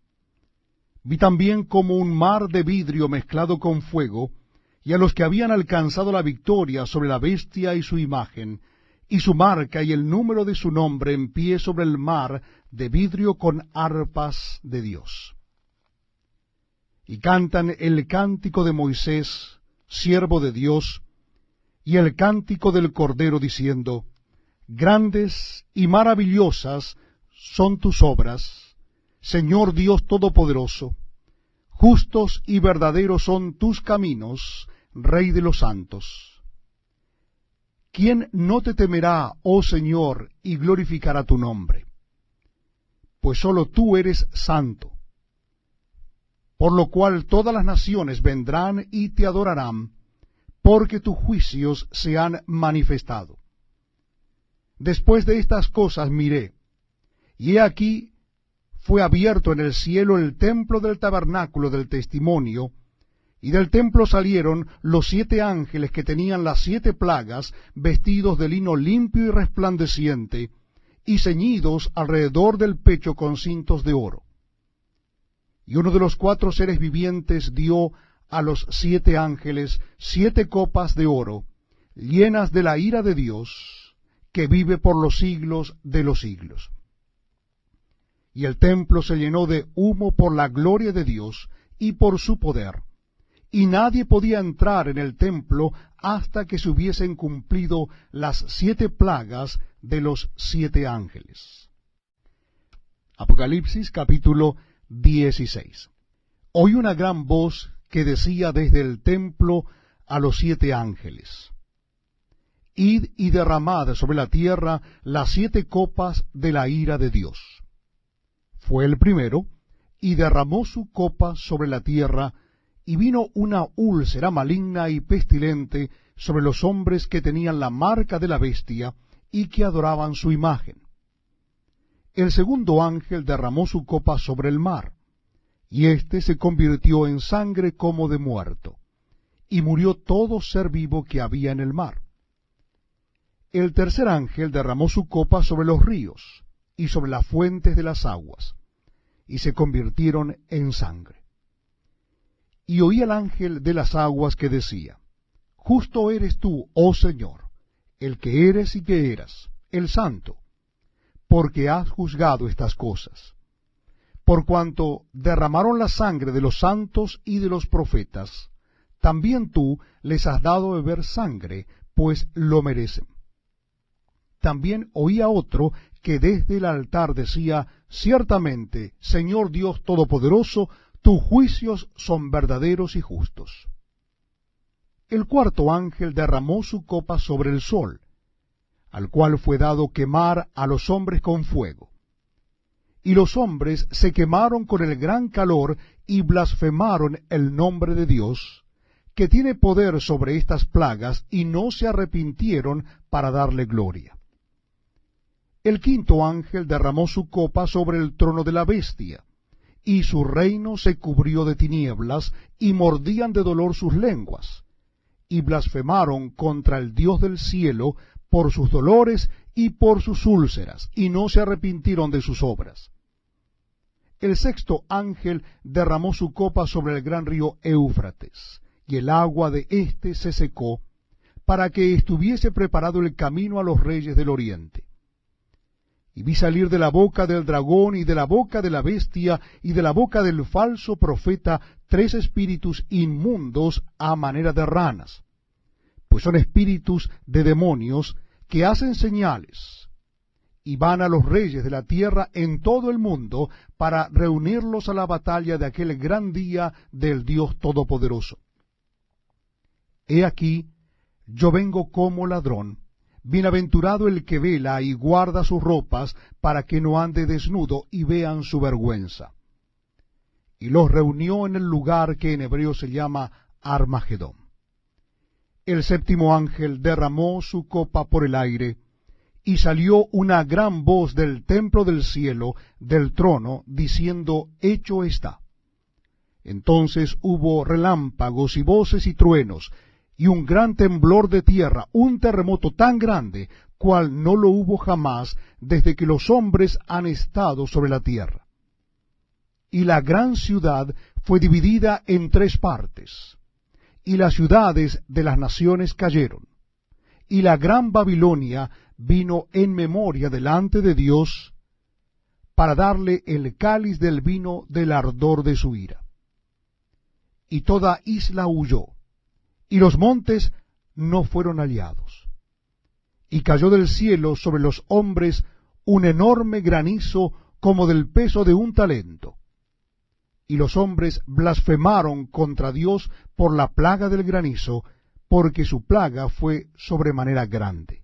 Vi también como un mar de vidrio mezclado con fuego, y a los que habían alcanzado la victoria sobre la bestia y su imagen, y su marca y el número de su nombre, en pie sobre el mar de vidrio con arpas de Dios. Y cantan el cántico de Moisés, siervo de Dios, y el cántico del Cordero, diciendo: grandes y maravillosas son tus obras, Señor Dios Todopoderoso. Justos y verdaderos son tus caminos, Rey de los santos. ¿Quién no te temerá, oh Señor, y glorificará tu nombre? Pues sólo tú eres santo. Por lo cual todas las naciones vendrán y te adorarán, porque tus juicios se han manifestado. Después de estas cosas miré, y he aquí fue abierto en el cielo el templo del tabernáculo del testimonio, y del templo salieron los 7 ángeles que tenían las 7 plagas, vestidos de lino limpio y resplandeciente, y ceñidos alrededor del pecho con cintos de oro. Y uno de los 4 seres vivientes dio a los 7 ángeles 7 copas de oro, llenas de la ira de Dios, que vive por los siglos de los siglos. Y el templo se llenó de humo por la gloria de Dios y por su poder, y nadie podía entrar en el templo hasta que se hubiesen cumplido las 7 plagas de los 7 ángeles. Apocalipsis capítulo 16. Oí una gran voz que decía desde el templo a los 7 ángeles: Id y derramad sobre la tierra las 7 copas de la ira de Dios. Fue el primero, y derramó su copa sobre la tierra, y vino una úlcera maligna y pestilente sobre los hombres que tenían la marca de la bestia y que adoraban su imagen. El segundo ángel derramó su copa sobre el mar, y éste se convirtió en sangre como de muerto, y murió todo ser vivo que había en el mar. El tercer ángel derramó su copa sobre los ríos y sobre las fuentes de las aguas, y se convirtieron en sangre. Y oí al ángel de las aguas que decía: Justo eres tú, oh Señor, el que eres y que eras, el Santo, porque has juzgado estas cosas. Por cuanto derramaron la sangre de los santos y de los profetas, también tú les has dado beber sangre, pues lo merecen. También oí a otro que desde el altar decía: Ciertamente, Señor Dios Todopoderoso, tus juicios son verdaderos y justos. El cuarto ángel derramó su copa sobre el sol, al cual fue dado quemar a los hombres con fuego. Y los hombres se quemaron con el gran calor y blasfemaron el nombre de Dios, que tiene poder sobre estas plagas, y no se arrepintieron para darle gloria. El quinto ángel derramó su copa sobre el trono de la bestia, y su reino se cubrió de tinieblas, y mordían de dolor sus lenguas, y blasfemaron contra el Dios del cielo por sus dolores y por sus úlceras, y no se arrepintieron de sus obras. El sexto ángel derramó su copa sobre el gran río Éufrates, y el agua de éste se secó, para que estuviese preparado el camino a los reyes del oriente. Y vi salir de la boca del dragón y de la boca de la bestia y de la boca del falso profeta 3 espíritus inmundos a manera de ranas, pues son espíritus de demonios que hacen señales, y van a los reyes de la tierra en todo el mundo para reunirlos a la batalla de aquel gran día del Dios Todopoderoso. He aquí, yo vengo como ladrón. Bienaventurado el que vela y guarda sus ropas, para que no ande desnudo y vean su vergüenza. Y los reunió en el lugar que en hebreo se llama Armagedón. El séptimo ángel derramó su copa por el aire, y salió una gran voz del templo del cielo, del trono, diciendo: Hecho está. Entonces hubo relámpagos y voces y truenos, y un gran temblor de tierra, un terremoto tan grande, cual no lo hubo jamás desde que los hombres han estado sobre la tierra. Y la gran ciudad fue dividida en 3 partes, y las ciudades de las naciones cayeron. Y la gran Babilonia vino en memoria delante de Dios, para darle el cáliz del vino del ardor de su ira. Y toda isla huyó, y los montes no fueron hallados. Y cayó del cielo sobre los hombres un enorme granizo como del peso de un talento. Y los hombres blasfemaron contra Dios por la plaga del granizo, porque su plaga fue sobremanera grande.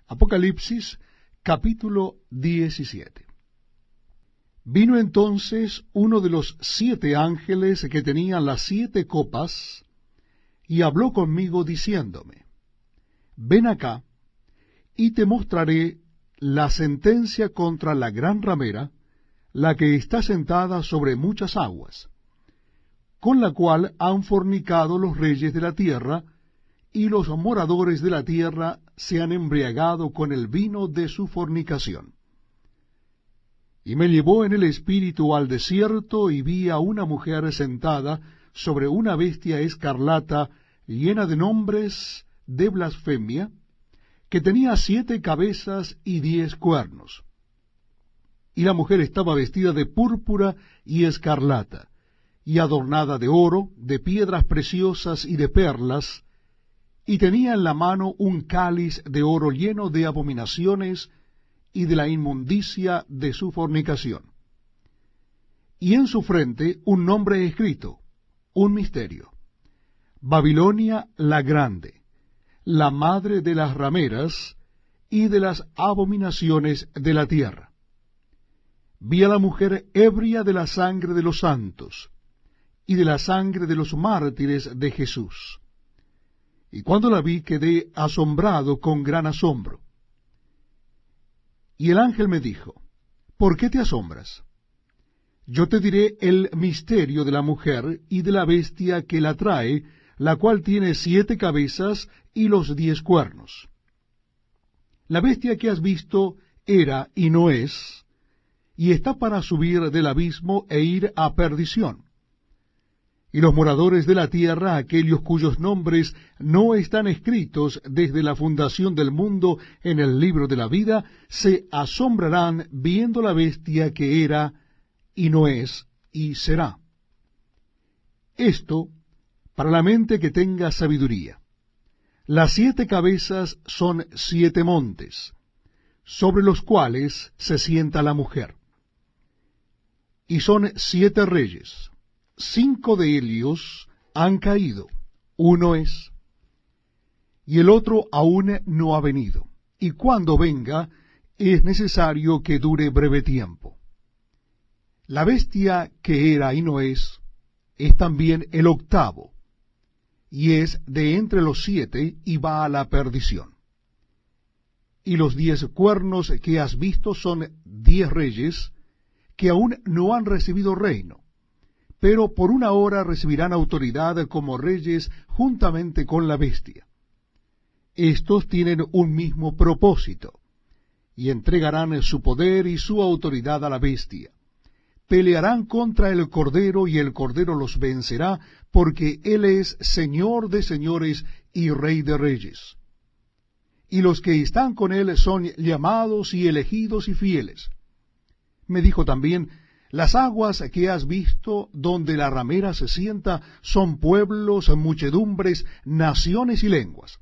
Apocalipsis capítulo 17. Vino entonces uno de los 7 ángeles que tenían las 7 copas, y habló conmigo diciéndome: Ven acá, y te mostraré la sentencia contra la gran ramera, la que está sentada sobre muchas aguas, con la cual han fornicado los reyes de la tierra, y los moradores de la tierra se han embriagado con el vino de su fornicación. Y me llevó en el espíritu al desierto, y vi a una mujer sentada sobre una bestia escarlata, llena de nombres de blasfemia, que tenía 7 cabezas y 10 cuernos. Y la mujer estaba vestida de púrpura y escarlata, y adornada de oro, de piedras preciosas y de perlas, y tenía en la mano un cáliz de oro lleno de abominaciones y de la inmundicia de su fornicación. Y en su frente un nombre escrito, un misterio: Babilonia la Grande, la madre de las rameras y de las abominaciones de la tierra. Vi a la mujer ebria de la sangre de los santos y de la sangre de los mártires de Jesús. Y cuando la vi quedé asombrado con gran asombro. Y el ángel me dijo: ¿por qué te asombras? Yo te diré el misterio de la mujer y de la bestia que la trae, la cual tiene 7 cabezas y los 10 cuernos. La bestia que has visto era y no es, y está para subir del abismo e ir a perdición. Y los moradores de la tierra, aquellos cuyos nombres no están escritos desde la fundación del mundo en el libro de la vida, se asombrarán viendo la bestia que era, y no es, y será. Esto para la mente que tenga sabiduría. Las 7 cabezas son 7 montes, sobre los cuales se sienta la mujer. Y son 7 reyes. 5 de ellos han caído, uno es, y el otro aún no ha venido, y cuando venga es necesario que dure breve tiempo. La bestia que era y no es también el 8º, y es de entre los 7 y va a la perdición. Y los 10 cuernos que has visto son 10 reyes que aún no han recibido reino, pero por una hora recibirán autoridad como reyes juntamente con la bestia. Estos tienen un mismo propósito, y entregarán su poder y su autoridad a la bestia. Pelearán contra el Cordero, y el Cordero los vencerá, porque Él es Señor de señores y Rey de reyes. Y los que están con Él son llamados y elegidos y fieles. Me dijo también: las aguas que has visto donde la ramera se sienta son pueblos, muchedumbres, naciones y lenguas.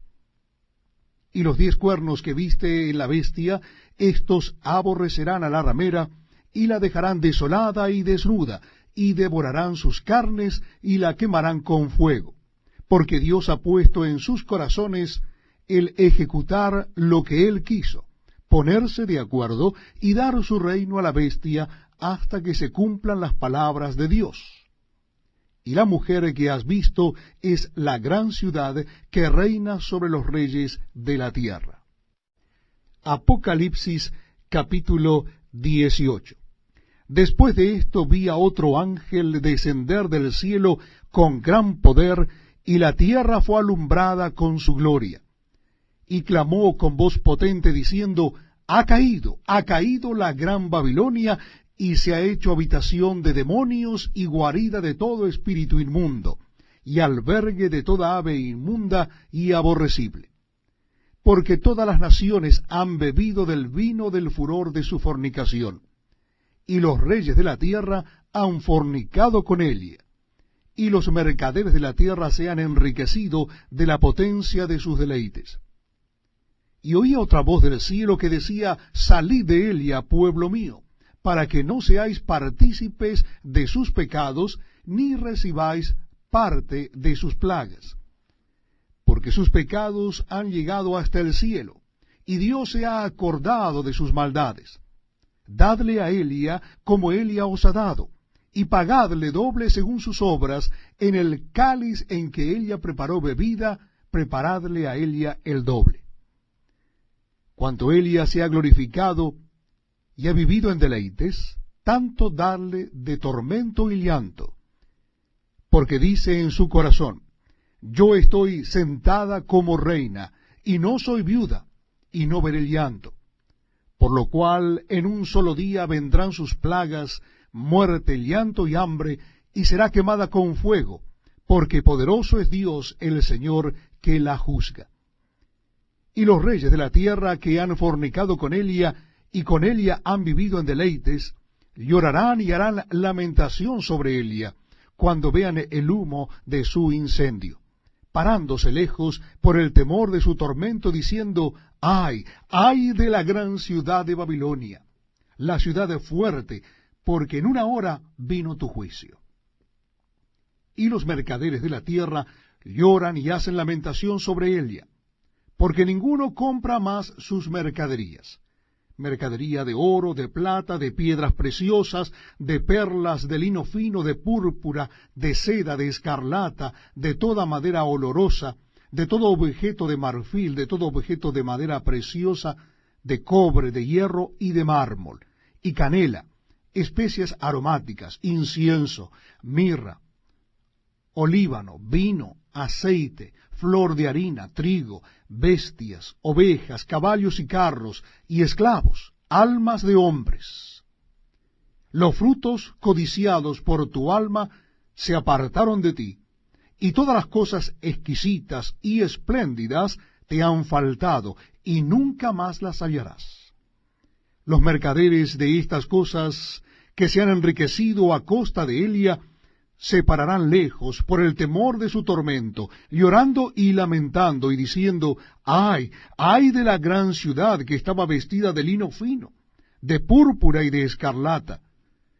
Y los 10 cuernos que viste en la bestia, estos aborrecerán a la ramera, y la dejarán desolada y desnuda, y devorarán sus carnes, y la quemarán con fuego. Porque Dios ha puesto en sus corazones el ejecutar lo que Él quiso, ponerse de acuerdo y dar su reino a la bestia, hasta que se cumplan las palabras de Dios. Y la mujer que has visto es la gran ciudad que reina sobre los reyes de la tierra. Apocalipsis capítulo 18. Después de esto vi a otro ángel descender del cielo con gran poder, y la tierra fue alumbrada con su gloria. Y clamó con voz potente diciendo: ha caído la gran Babilonia, y se ha hecho habitación de demonios y guarida de todo espíritu inmundo, y albergue de toda ave inmunda y aborrecible. Porque todas las naciones han bebido del vino del furor de su fornicación, y los reyes de la tierra han fornicado con ella, y los mercaderes de la tierra se han enriquecido de la potencia de sus deleites. Y oí otra voz del cielo que decía: salid de Elia, pueblo mío, para que no seáis partícipes de sus pecados, ni recibáis parte de sus plagas. Porque sus pecados han llegado hasta el cielo, y Dios se ha acordado de sus maldades. Dadle a Elia como Elia os ha dado, y pagadle doble según sus obras. En el cáliz en que Elia preparó bebida, preparadle a Elia el doble. Cuanto Elia se ha glorificado y ha vivido en deleites, tanto darle de tormento y llanto, porque dice en su corazón, yo estoy sentada como reina, y no soy viuda, y no veré llanto. Por lo cual en un solo día vendrán sus plagas, muerte, llanto y hambre, y será quemada con fuego, porque poderoso es Dios el Señor que la juzga. Y los reyes de la tierra que han fornicado con ella, y con ella han vivido en deleites, llorarán y harán lamentación sobre ella, cuando vean el humo de su incendio, parándose lejos por el temor de su tormento, diciendo, ¡ay, ay de la gran ciudad de Babilonia, la ciudad fuerte, porque en una hora vino tu juicio! Y los mercaderes de la tierra lloran y hacen lamentación sobre ella, porque ninguno compra más sus mercaderías, mercadería de oro, de plata, de piedras preciosas, de perlas, de lino fino, de púrpura, de seda, de escarlata, de toda madera olorosa, de todo objeto de marfil, de todo objeto de madera preciosa, de cobre, de hierro y de mármol, y canela, especias aromáticas, incienso, mirra, olíbano, vino, aceite, flor de harina, trigo, bestias, ovejas, caballos y carros, y esclavos, almas de hombres. Los frutos codiciados por tu alma se apartaron de ti, y todas las cosas exquisitas y espléndidas te han faltado, y nunca más las hallarás. Los mercaderes de estas cosas que se han enriquecido a costa de ella, se pararán lejos por el temor de su tormento, llorando y lamentando, y diciendo, ¡ay, ay de la gran ciudad que estaba vestida de lino fino, de púrpura y de escarlata,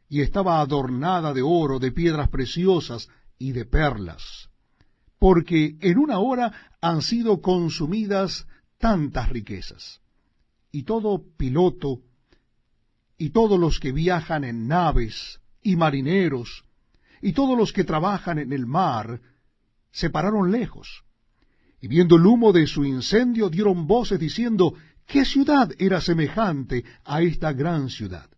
y estaba adornada de oro, de piedras preciosas y de perlas! Porque en una hora han sido consumidas tantas riquezas. Y todo piloto, y todos los que viajan en naves, y marineros, y todos los que trabajan en el mar, se pararon lejos, y viendo el humo de su incendio dieron voces diciendo, ¿qué ciudad era semejante a esta gran ciudad?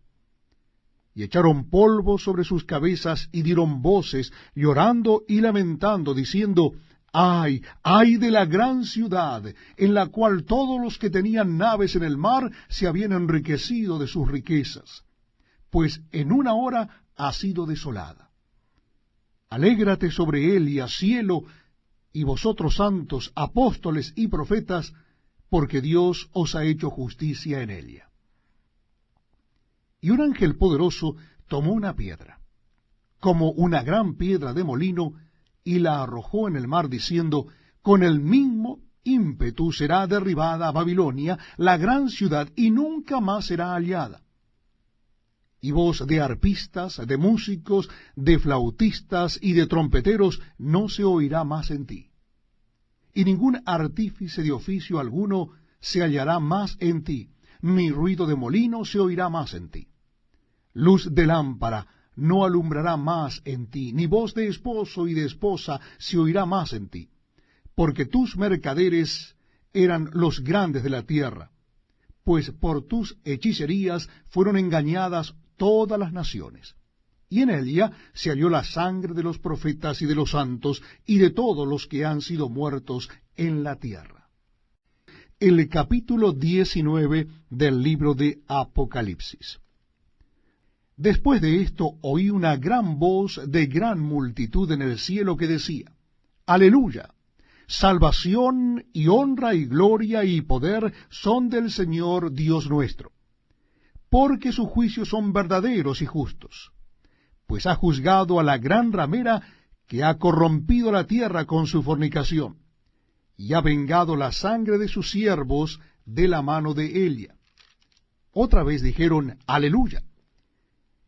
Y echaron polvo sobre sus cabezas y dieron voces, llorando y lamentando, diciendo, ¡ay, ay de la gran ciudad, en la cual todos los que tenían naves en el mar se habían enriquecido de sus riquezas! Pues en una hora ha sido desolada. Alégrate sobre ella, cielo, y vosotros santos, apóstoles y profetas, porque Dios os ha hecho justicia en ella. Y un ángel poderoso tomó una piedra, como una gran piedra de molino, y la arrojó en el mar, diciendo, con el mismo ímpetu será derribada Babilonia, la gran ciudad, y nunca más será hallada. Y voz de arpistas, de músicos, de flautistas y de trompeteros no se oirá más en ti. Y ningún artífice de oficio alguno se hallará más en ti, ni ruido de molino se oirá más en ti. Luz de lámpara no alumbrará más en ti, ni voz de esposo y de esposa se oirá más en ti, porque tus mercaderes eran los grandes de la tierra, pues por tus hechicerías fueron engañadas todas las naciones. Y en ella se halló la sangre de los profetas y de los santos y de todos los que han sido muertos en la tierra. El capítulo 19 del libro de Apocalipsis. Después de esto oí una gran voz de gran multitud en el cielo que decía, Aleluya, salvación y honra y gloria y poder son del Señor Dios nuestro, porque sus juicios son verdaderos y justos, pues ha juzgado a la gran ramera que ha corrompido la tierra con su fornicación, y ha vengado la sangre de sus siervos de la mano de ella. Otra vez dijeron, Aleluya.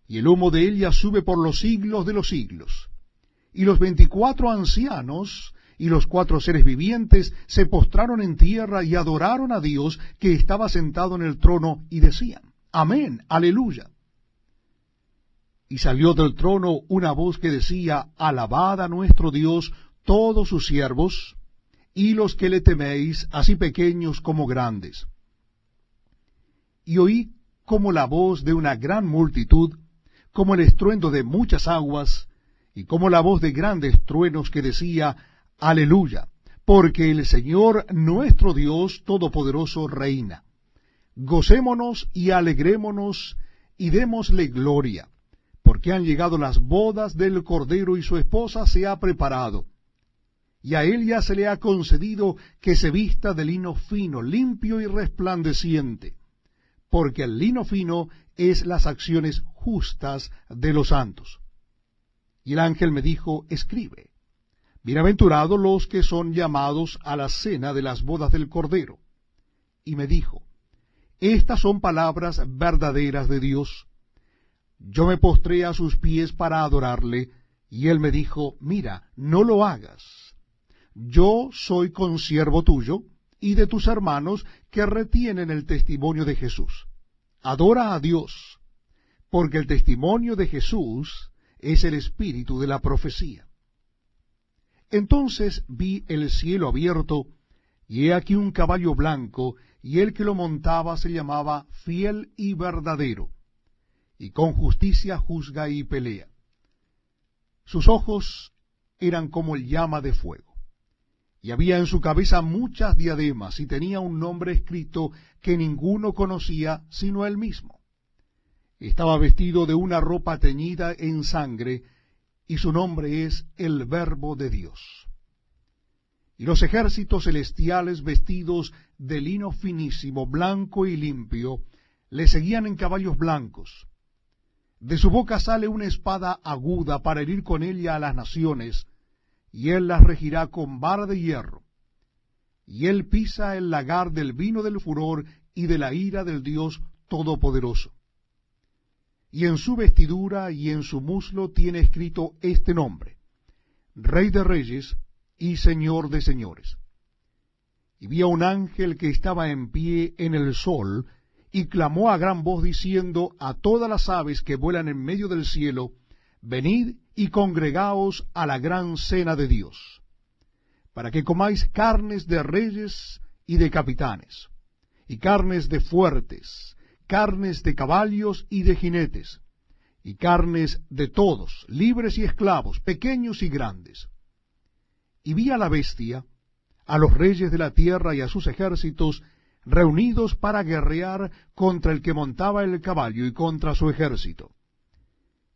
Y el humo de ella sube por los siglos de los siglos. Y los 24 ancianos y los 4 seres vivientes se postraron en tierra y adoraron a Dios que estaba sentado en el trono, y decían, Amén, Aleluya. Y salió del trono una voz que decía, Alabad a nuestro Dios todos sus siervos, y los que le teméis, así pequeños como grandes. Y oí como la voz de una gran multitud, como el estruendo de muchas aguas, y como la voz de grandes truenos que decía, Aleluya, porque el Señor nuestro Dios Todopoderoso reina. Gocémonos y alegrémonos, y démosle gloria, porque han llegado las bodas del Cordero y su esposa se ha preparado. Y a él ya se le ha concedido que se vista de lino fino, limpio y resplandeciente, porque el lino fino es las acciones justas de los santos. Y el ángel me dijo, escribe, bienaventurados los que son llamados a la cena de las bodas del Cordero. Y me dijo, estas son palabras verdaderas de Dios. Yo me postré a sus pies para adorarle, y él me dijo, mira, no lo hagas. Yo soy consiervo tuyo y de tus hermanos que retienen el testimonio de Jesús. Adora a Dios, porque el testimonio de Jesús es el espíritu de la profecía. Entonces vi el cielo abierto, y he aquí un caballo blanco, y el que lo montaba se llamaba Fiel y Verdadero, y con justicia juzga y pelea. Sus ojos eran como llama de fuego, y había en su cabeza muchas diademas, y tenía un nombre escrito que ninguno conocía sino él mismo. Estaba vestido de una ropa teñida en sangre, y su nombre es el Verbo de Dios. Y los ejércitos celestiales vestidos de lino finísimo, blanco y limpio, le seguían en caballos blancos. De su boca sale una espada aguda para herir con ella a las naciones, y él las regirá con vara de hierro. Y él pisa el lagar del vino del furor y de la ira del Dios Todopoderoso. Y en su vestidura y en su muslo tiene escrito este nombre, Rey de Reyes y Señor de Señores. Y vi a un ángel que estaba en pie en el sol, y clamó a gran voz diciendo a todas las aves que vuelan en medio del cielo, venid y congregaos a la gran cena de Dios, para que comáis carnes de reyes y de capitanes, y carnes de fuertes, carnes de caballos y de jinetes, y carnes de todos, libres y esclavos, pequeños y grandes. Y vi a la bestia, a los reyes de la tierra y a sus ejércitos, reunidos para guerrear contra el que montaba el caballo y contra su ejército.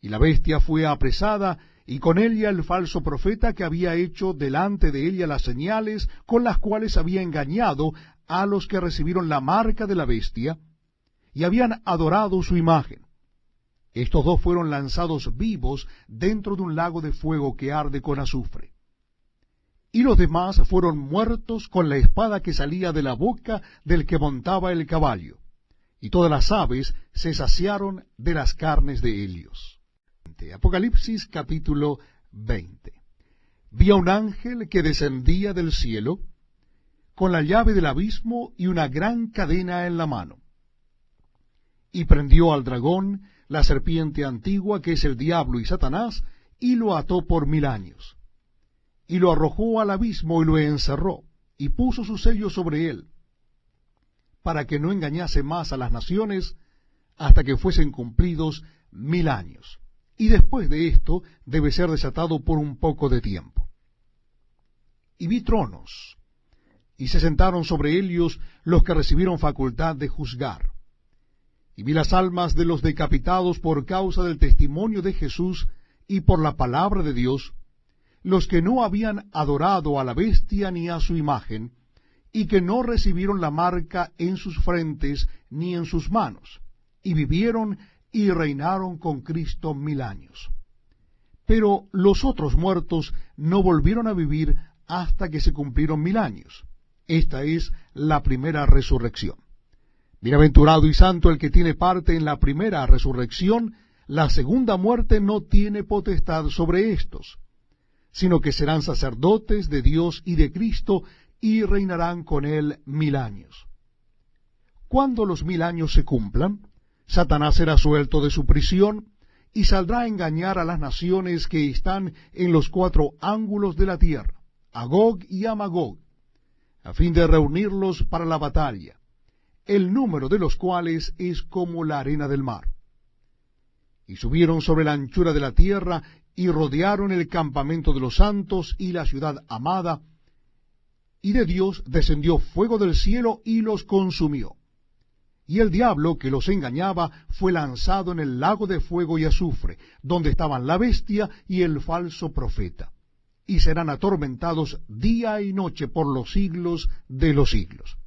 Y la bestia fue apresada, y con ella el falso profeta que había hecho delante de ella las señales con las cuales había engañado a los que recibieron la marca de la bestia, y habían adorado su imagen. Estos dos fueron lanzados vivos dentro de un lago de fuego que arde con azufre. Y los demás fueron muertos con la espada que salía de la boca del que montaba el caballo, y todas las aves se saciaron de las carnes de ellos. Apocalipsis capítulo 20. Vi a un ángel que descendía del cielo, con la llave del abismo y una gran cadena en la mano. Y prendió al dragón, la serpiente antigua, que es el diablo y Satanás, y lo ató por 1000 años. Y lo arrojó al abismo y lo encerró, y puso su sello sobre él, para que no engañase más a las naciones, hasta que fuesen cumplidos 1000 años. Y después de esto debe ser desatado por un poco de tiempo. Y vi tronos, y se sentaron sobre ellos los que recibieron facultad de juzgar. Y vi las almas de los decapitados por causa del testimonio de Jesús y por la palabra de Dios, los que no habían adorado a la bestia ni a su imagen, y que no recibieron la marca en sus frentes ni en sus manos, y vivieron y reinaron con Cristo 1000 años. Pero los otros muertos no volvieron a vivir hasta que se cumplieron 1000 años. Esta es la primera resurrección. Bienaventurado y santo el que tiene parte en la primera resurrección. La segunda muerte no tiene potestad sobre éstos, sino que serán sacerdotes de Dios y de Cristo, y reinarán con él 1000 años. Cuando los 1000 años se cumplan, Satanás será suelto de su prisión, y saldrá a engañar a las naciones que están en los 4 ángulos de la tierra, a Gog y a Magog, a fin de reunirlos para la batalla, el número de los cuales es como la arena del mar. y subieron sobre la anchura de la tierra, y rodearon el campamento de los santos y la ciudad amada, y de Dios descendió fuego del cielo y los consumió. Y el diablo que los engañaba fue lanzado en el lago de fuego y azufre, donde estaban la bestia y el falso profeta, y serán atormentados día y noche por los siglos de los siglos.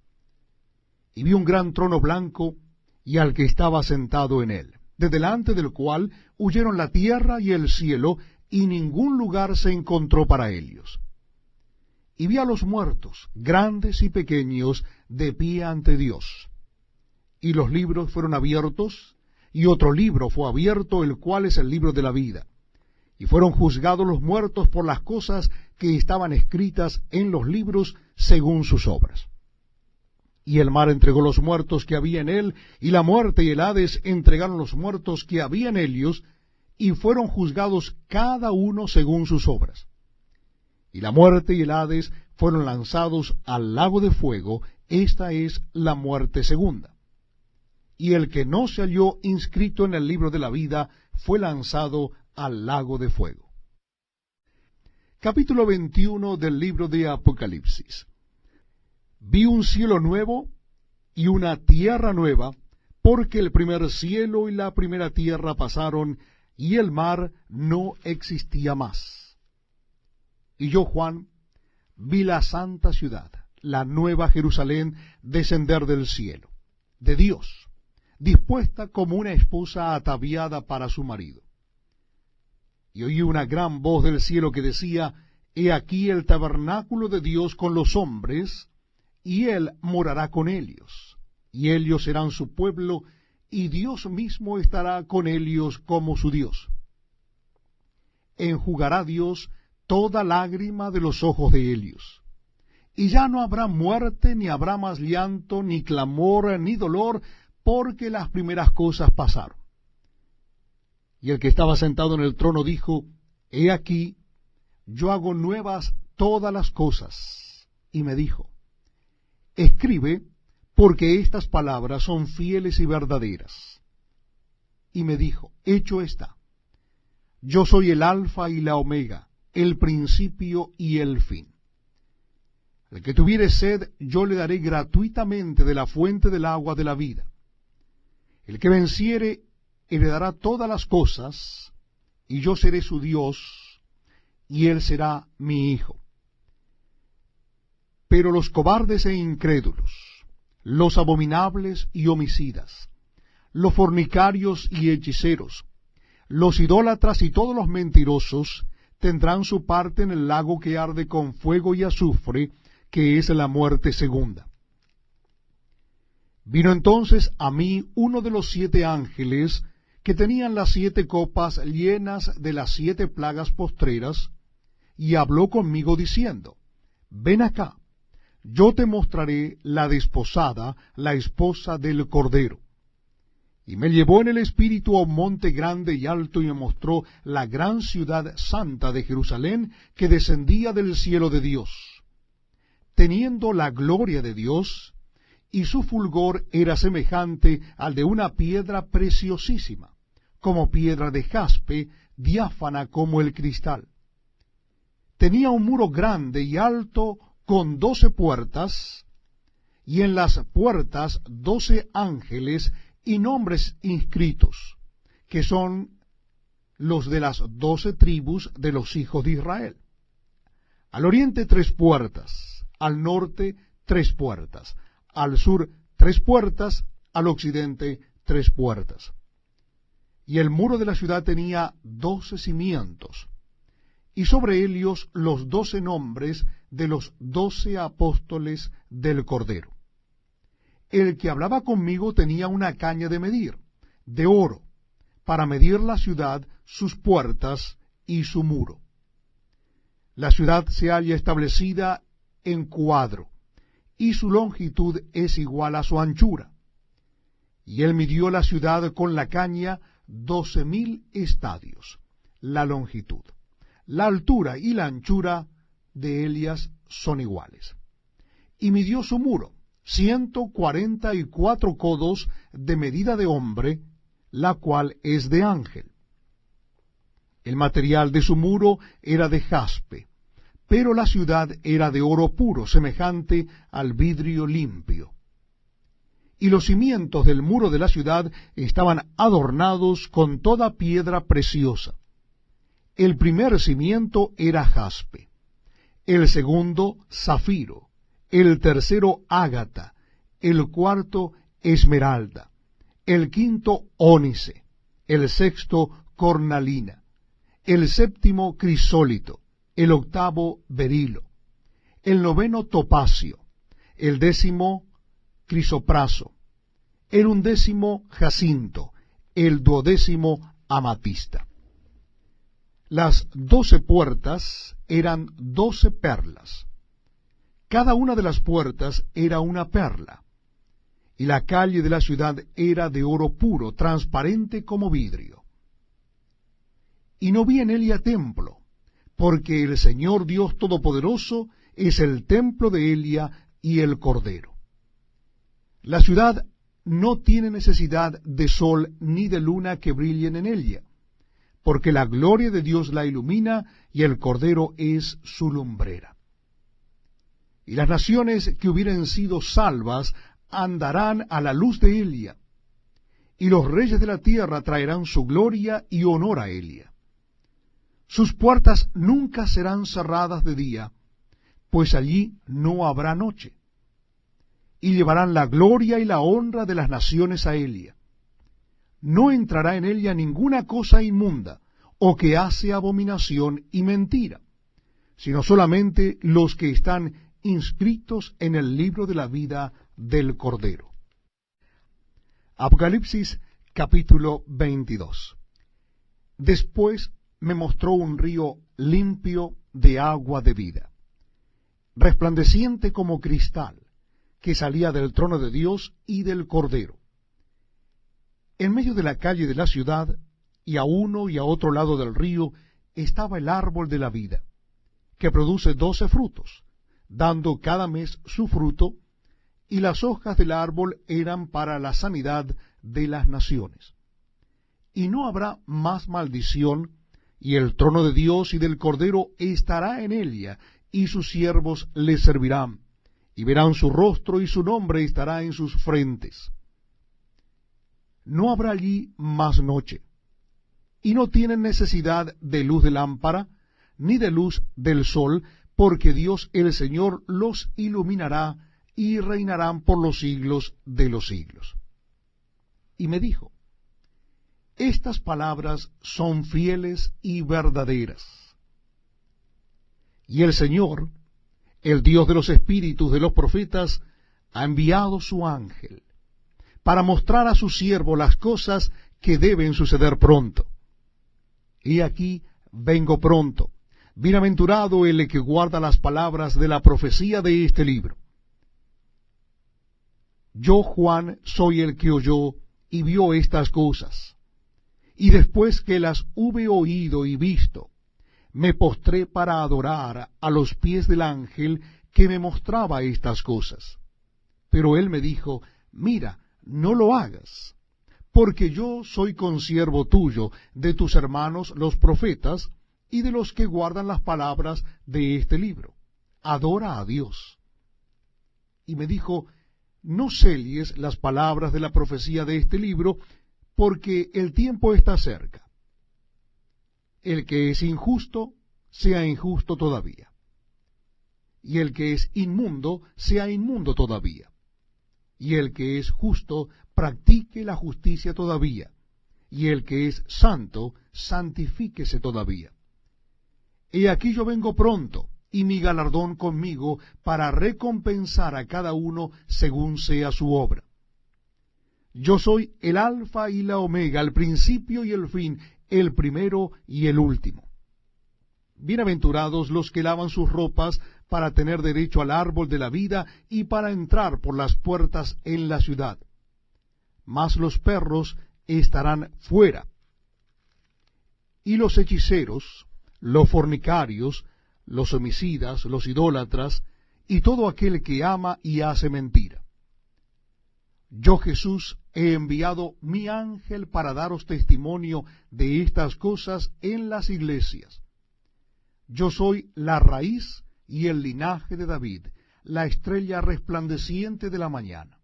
Y vi un gran trono blanco, y al que estaba sentado en él, de delante del cual huyeron la tierra y el cielo, y ningún lugar se encontró para ellos. Y vi a los muertos, grandes y pequeños, de pie ante Dios. Y los libros fueron abiertos, y otro libro fue abierto, el cual es el libro de la vida. Y fueron juzgados los muertos por las cosas que estaban escritas en los libros según sus obras. Y el mar entregó los muertos que había en él, y la muerte y el Hades entregaron los muertos que había en ellos, y fueron juzgados cada uno según sus obras. Y la muerte y el Hades fueron lanzados al lago de fuego. Esta es la muerte segunda. Y el que no se halló inscrito en el libro de la vida fue lanzado al lago de fuego. Capítulo 21 del libro de Apocalipsis. Vi un cielo nuevo y una tierra nueva, porque el primer cielo y la primera tierra pasaron, y el mar no existía más. Y yo, Juan, vi la santa ciudad, la nueva Jerusalén, descender del cielo, de Dios, dispuesta como una esposa ataviada para su marido. Y oí una gran voz del cielo que decía: He aquí el tabernáculo de Dios con los hombres, y él morará con ellos, y ellos serán su pueblo, y Dios mismo estará con ellos como su Dios. Enjugará Dios toda lágrima de los ojos de ellos, y ya no habrá muerte, ni habrá más llanto, ni clamor, ni dolor, porque las primeras cosas pasaron. Y el que estaba sentado en el trono dijo: He aquí, yo hago nuevas todas las cosas. Y me dijo: Escribe, porque estas palabras son fieles y verdaderas. Y me dijo: Hecho está. Yo soy el Alfa y la Omega, el principio y el fin. El que tuviere sed, yo le daré gratuitamente de la fuente del agua de la vida. El que venciere heredará todas las cosas, y yo seré su Dios, y él será mi hijo. Pero los cobardes e incrédulos, los abominables y homicidas, los fornicarios y hechiceros, los idólatras y todos los mentirosos, tendrán su parte en el lago que arde con fuego y azufre, que es la muerte segunda. Vino entonces a mí uno de los 7 ángeles que tenían las 7 copas llenas de las 7 plagas postreras, y habló conmigo diciendo: Ven acá, yo te mostraré la desposada, la esposa del Cordero. Y me llevó en el espíritu a un monte grande y alto, y me mostró la gran ciudad santa de Jerusalén, que descendía del cielo de Dios, teniendo la gloria de Dios, y su fulgor era semejante al de una piedra preciosísima, como piedra de jaspe, diáfana como el cristal. Tenía un muro grande y alto con 12 puertas, y en las puertas 12 ángeles y nombres inscritos, que son los de las 12 tribus de los hijos de Israel. Al oriente 3 puertas, al norte 3 puertas, al sur 3 puertas, al occidente 3 puertas. Y el muro de la ciudad tenía 12 cimientos, y sobre ellos los 12 nombres de los 12 apóstoles del Cordero. El que hablaba conmigo tenía una caña de medir, de oro, para medir la ciudad, sus puertas y su muro. La ciudad se halla establecida en cuadro, y su longitud es igual a su anchura. Y él midió la ciudad con la caña 12.000 estadios, la longitud. La altura y la anchura de ellas son iguales. Y midió su muro, 144 codos de medida de hombre, la cual es de ángel. El material de su muro era de jaspe, pero la ciudad era de oro puro, semejante al vidrio limpio. Y los cimientos del muro de la ciudad estaban adornados con toda piedra preciosa. El primer cimiento era jaspe, el segundo zafiro, el tercero ágata, el cuarto esmeralda, el quinto ónice, el sexto cornalina, el séptimo crisólito, el octavo berilo, el noveno topacio, el décimo crisopraso, el undécimo jacinto, el duodécimo amatista. Las 12 puertas eran 12 perlas. Cada una de las puertas era una perla, y la calle de la ciudad era de oro puro, transparente como vidrio. Y no vi en ella templo, porque el Señor Dios Todopoderoso es el templo de Elia y el Cordero. La ciudad no tiene necesidad de sol ni de luna que brillen en ella, porque la gloria de Dios la ilumina y el Cordero es su lumbrera. Y las naciones que hubieren sido salvas andarán a la luz de Elia, y los reyes de la tierra traerán su gloria y honor a Elia. Sus puertas nunca serán cerradas de día, pues allí no habrá noche. Y llevarán la gloria y la honra de las naciones a Elia. No entrará en ella ninguna cosa inmunda, o que hace abominación y mentira, sino solamente los que están inscritos en el libro de la vida del Cordero. Apocalipsis capítulo 22. Después me mostró un río limpio de agua de vida, resplandeciente como cristal, que salía del trono de Dios y del Cordero. En medio de la calle de la ciudad, y a uno y a otro lado del río, estaba el árbol de la vida, que produce 12 frutos, dando cada mes su fruto, y las hojas del árbol eran para la sanidad de las naciones. Y no habrá más maldición, y el trono de Dios y del Cordero estará en ella, y sus siervos le servirán, y verán su rostro, y su nombre estará en sus frentes. No habrá allí más noche, y no tienen necesidad de luz de lámpara, ni de luz del sol, porque Dios el Señor los iluminará, y reinarán por los siglos de los siglos. Y me dijo: estas palabras son fieles y verdaderas. Y el Señor, el Dios de los espíritus de los profetas, ha enviado su ángel, para mostrar a su siervo las cosas que deben suceder pronto. Y aquí vengo pronto. Bienaventurado el que guarda las palabras de la profecía de este libro. Yo, Juan, soy el que oyó y vio estas cosas. Y después que las hube oído y visto, me postré para adorar a los pies del ángel que me mostraba estas cosas. Pero él me dijo: mira, no lo hagas, porque yo soy consiervo tuyo, de tus hermanos los profetas, y de los que guardan las palabras de este libro. Adora a Dios. Y me dijo: no selles las palabras de la profecía de este libro, porque el tiempo está cerca. El que es injusto, sea injusto todavía. Y el que es inmundo, sea inmundo todavía. Y el que es justo, practique la justicia todavía. Y el que es santo, santifíquese todavía. He aquí yo vengo pronto, y mi galardón conmigo, para recompensar a cada uno según sea su obra. Yo soy el Alfa y la Omega, el principio y el fin, el primero y el último. Bienaventurados los que lavan sus ropas para tener derecho al árbol de la vida y para entrar por las puertas en la ciudad. Mas los perros estarán fuera. Y los hechiceros, los fornicarios, los homicidas, los idólatras, y todo aquel que ama y hace mentira. Yo, Jesús, he enviado mi ángel para daros testimonio de estas cosas en las iglesias. Yo soy la raíz y el linaje de David, la estrella resplandeciente de la mañana.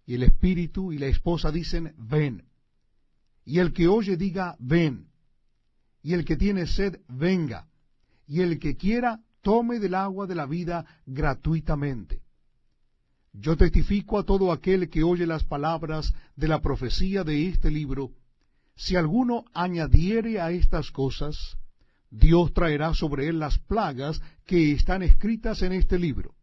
Y el espíritu y la esposa dicen, ven. Y el que oye diga, ven. Y el que tiene sed, venga. Y el que quiera, tome del agua de la vida gratuitamente. Yo testifico a todo aquel que oye las palabras de la profecía de este libro, si alguno añadiere a estas cosas, Dios traerá sobre él las plagas que están escritas en este libro.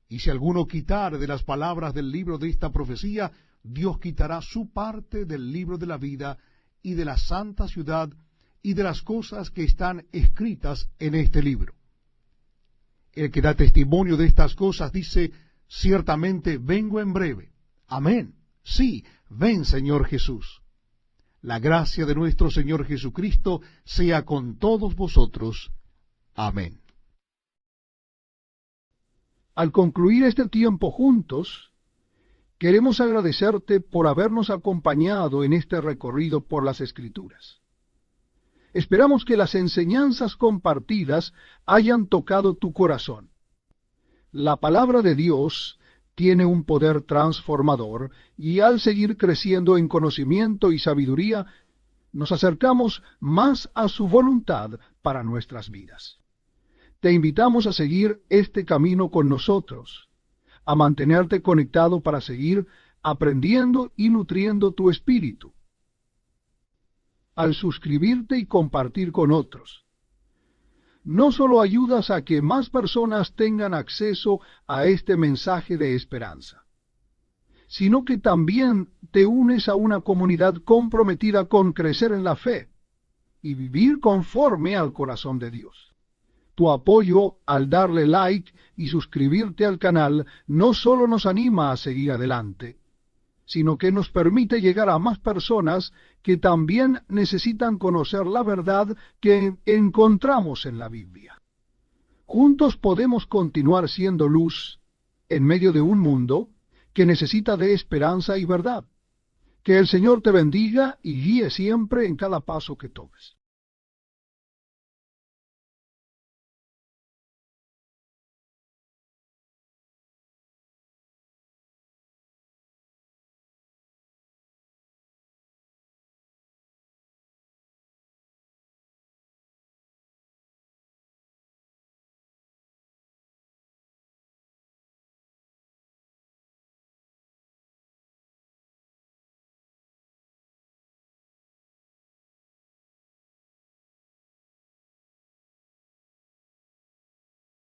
Y si alguno quitare de las palabras del libro de esta profecía, Dios quitará su parte del libro de la vida y de la santa ciudad y de las cosas que están escritas en este libro. El que da testimonio de estas cosas dice, ciertamente vengo en breve. Amén. Sí, ven, Señor Jesús. La gracia de nuestro Señor Jesucristo sea con todos vosotros. Amén. Al concluir este tiempo juntos, queremos agradecerte por habernos acompañado en este recorrido por las Escrituras. Esperamos que las enseñanzas compartidas hayan tocado tu corazón. La palabra de Dios tiene un poder transformador y al seguir creciendo en conocimiento y sabiduría, nos acercamos más a su voluntad para nuestras vidas. Te invitamos a seguir este camino con nosotros, a mantenerte conectado para seguir aprendiendo y nutriendo tu espíritu. Al suscribirte y compartir con otros, no solo ayudas a que más personas tengan acceso a este mensaje de esperanza, sino que también te unes a una comunidad comprometida con crecer en la fe y vivir conforme al corazón de Dios. Tu apoyo al darle like y suscribirte al canal no solo nos anima a seguir adelante, sino que nos permite llegar a más personas que también necesitan conocer la verdad que encontramos en la Biblia. Juntos podemos continuar siendo luz en medio de un mundo que necesita de esperanza y verdad. Que el Señor te bendiga y guíe siempre en cada paso que tomes.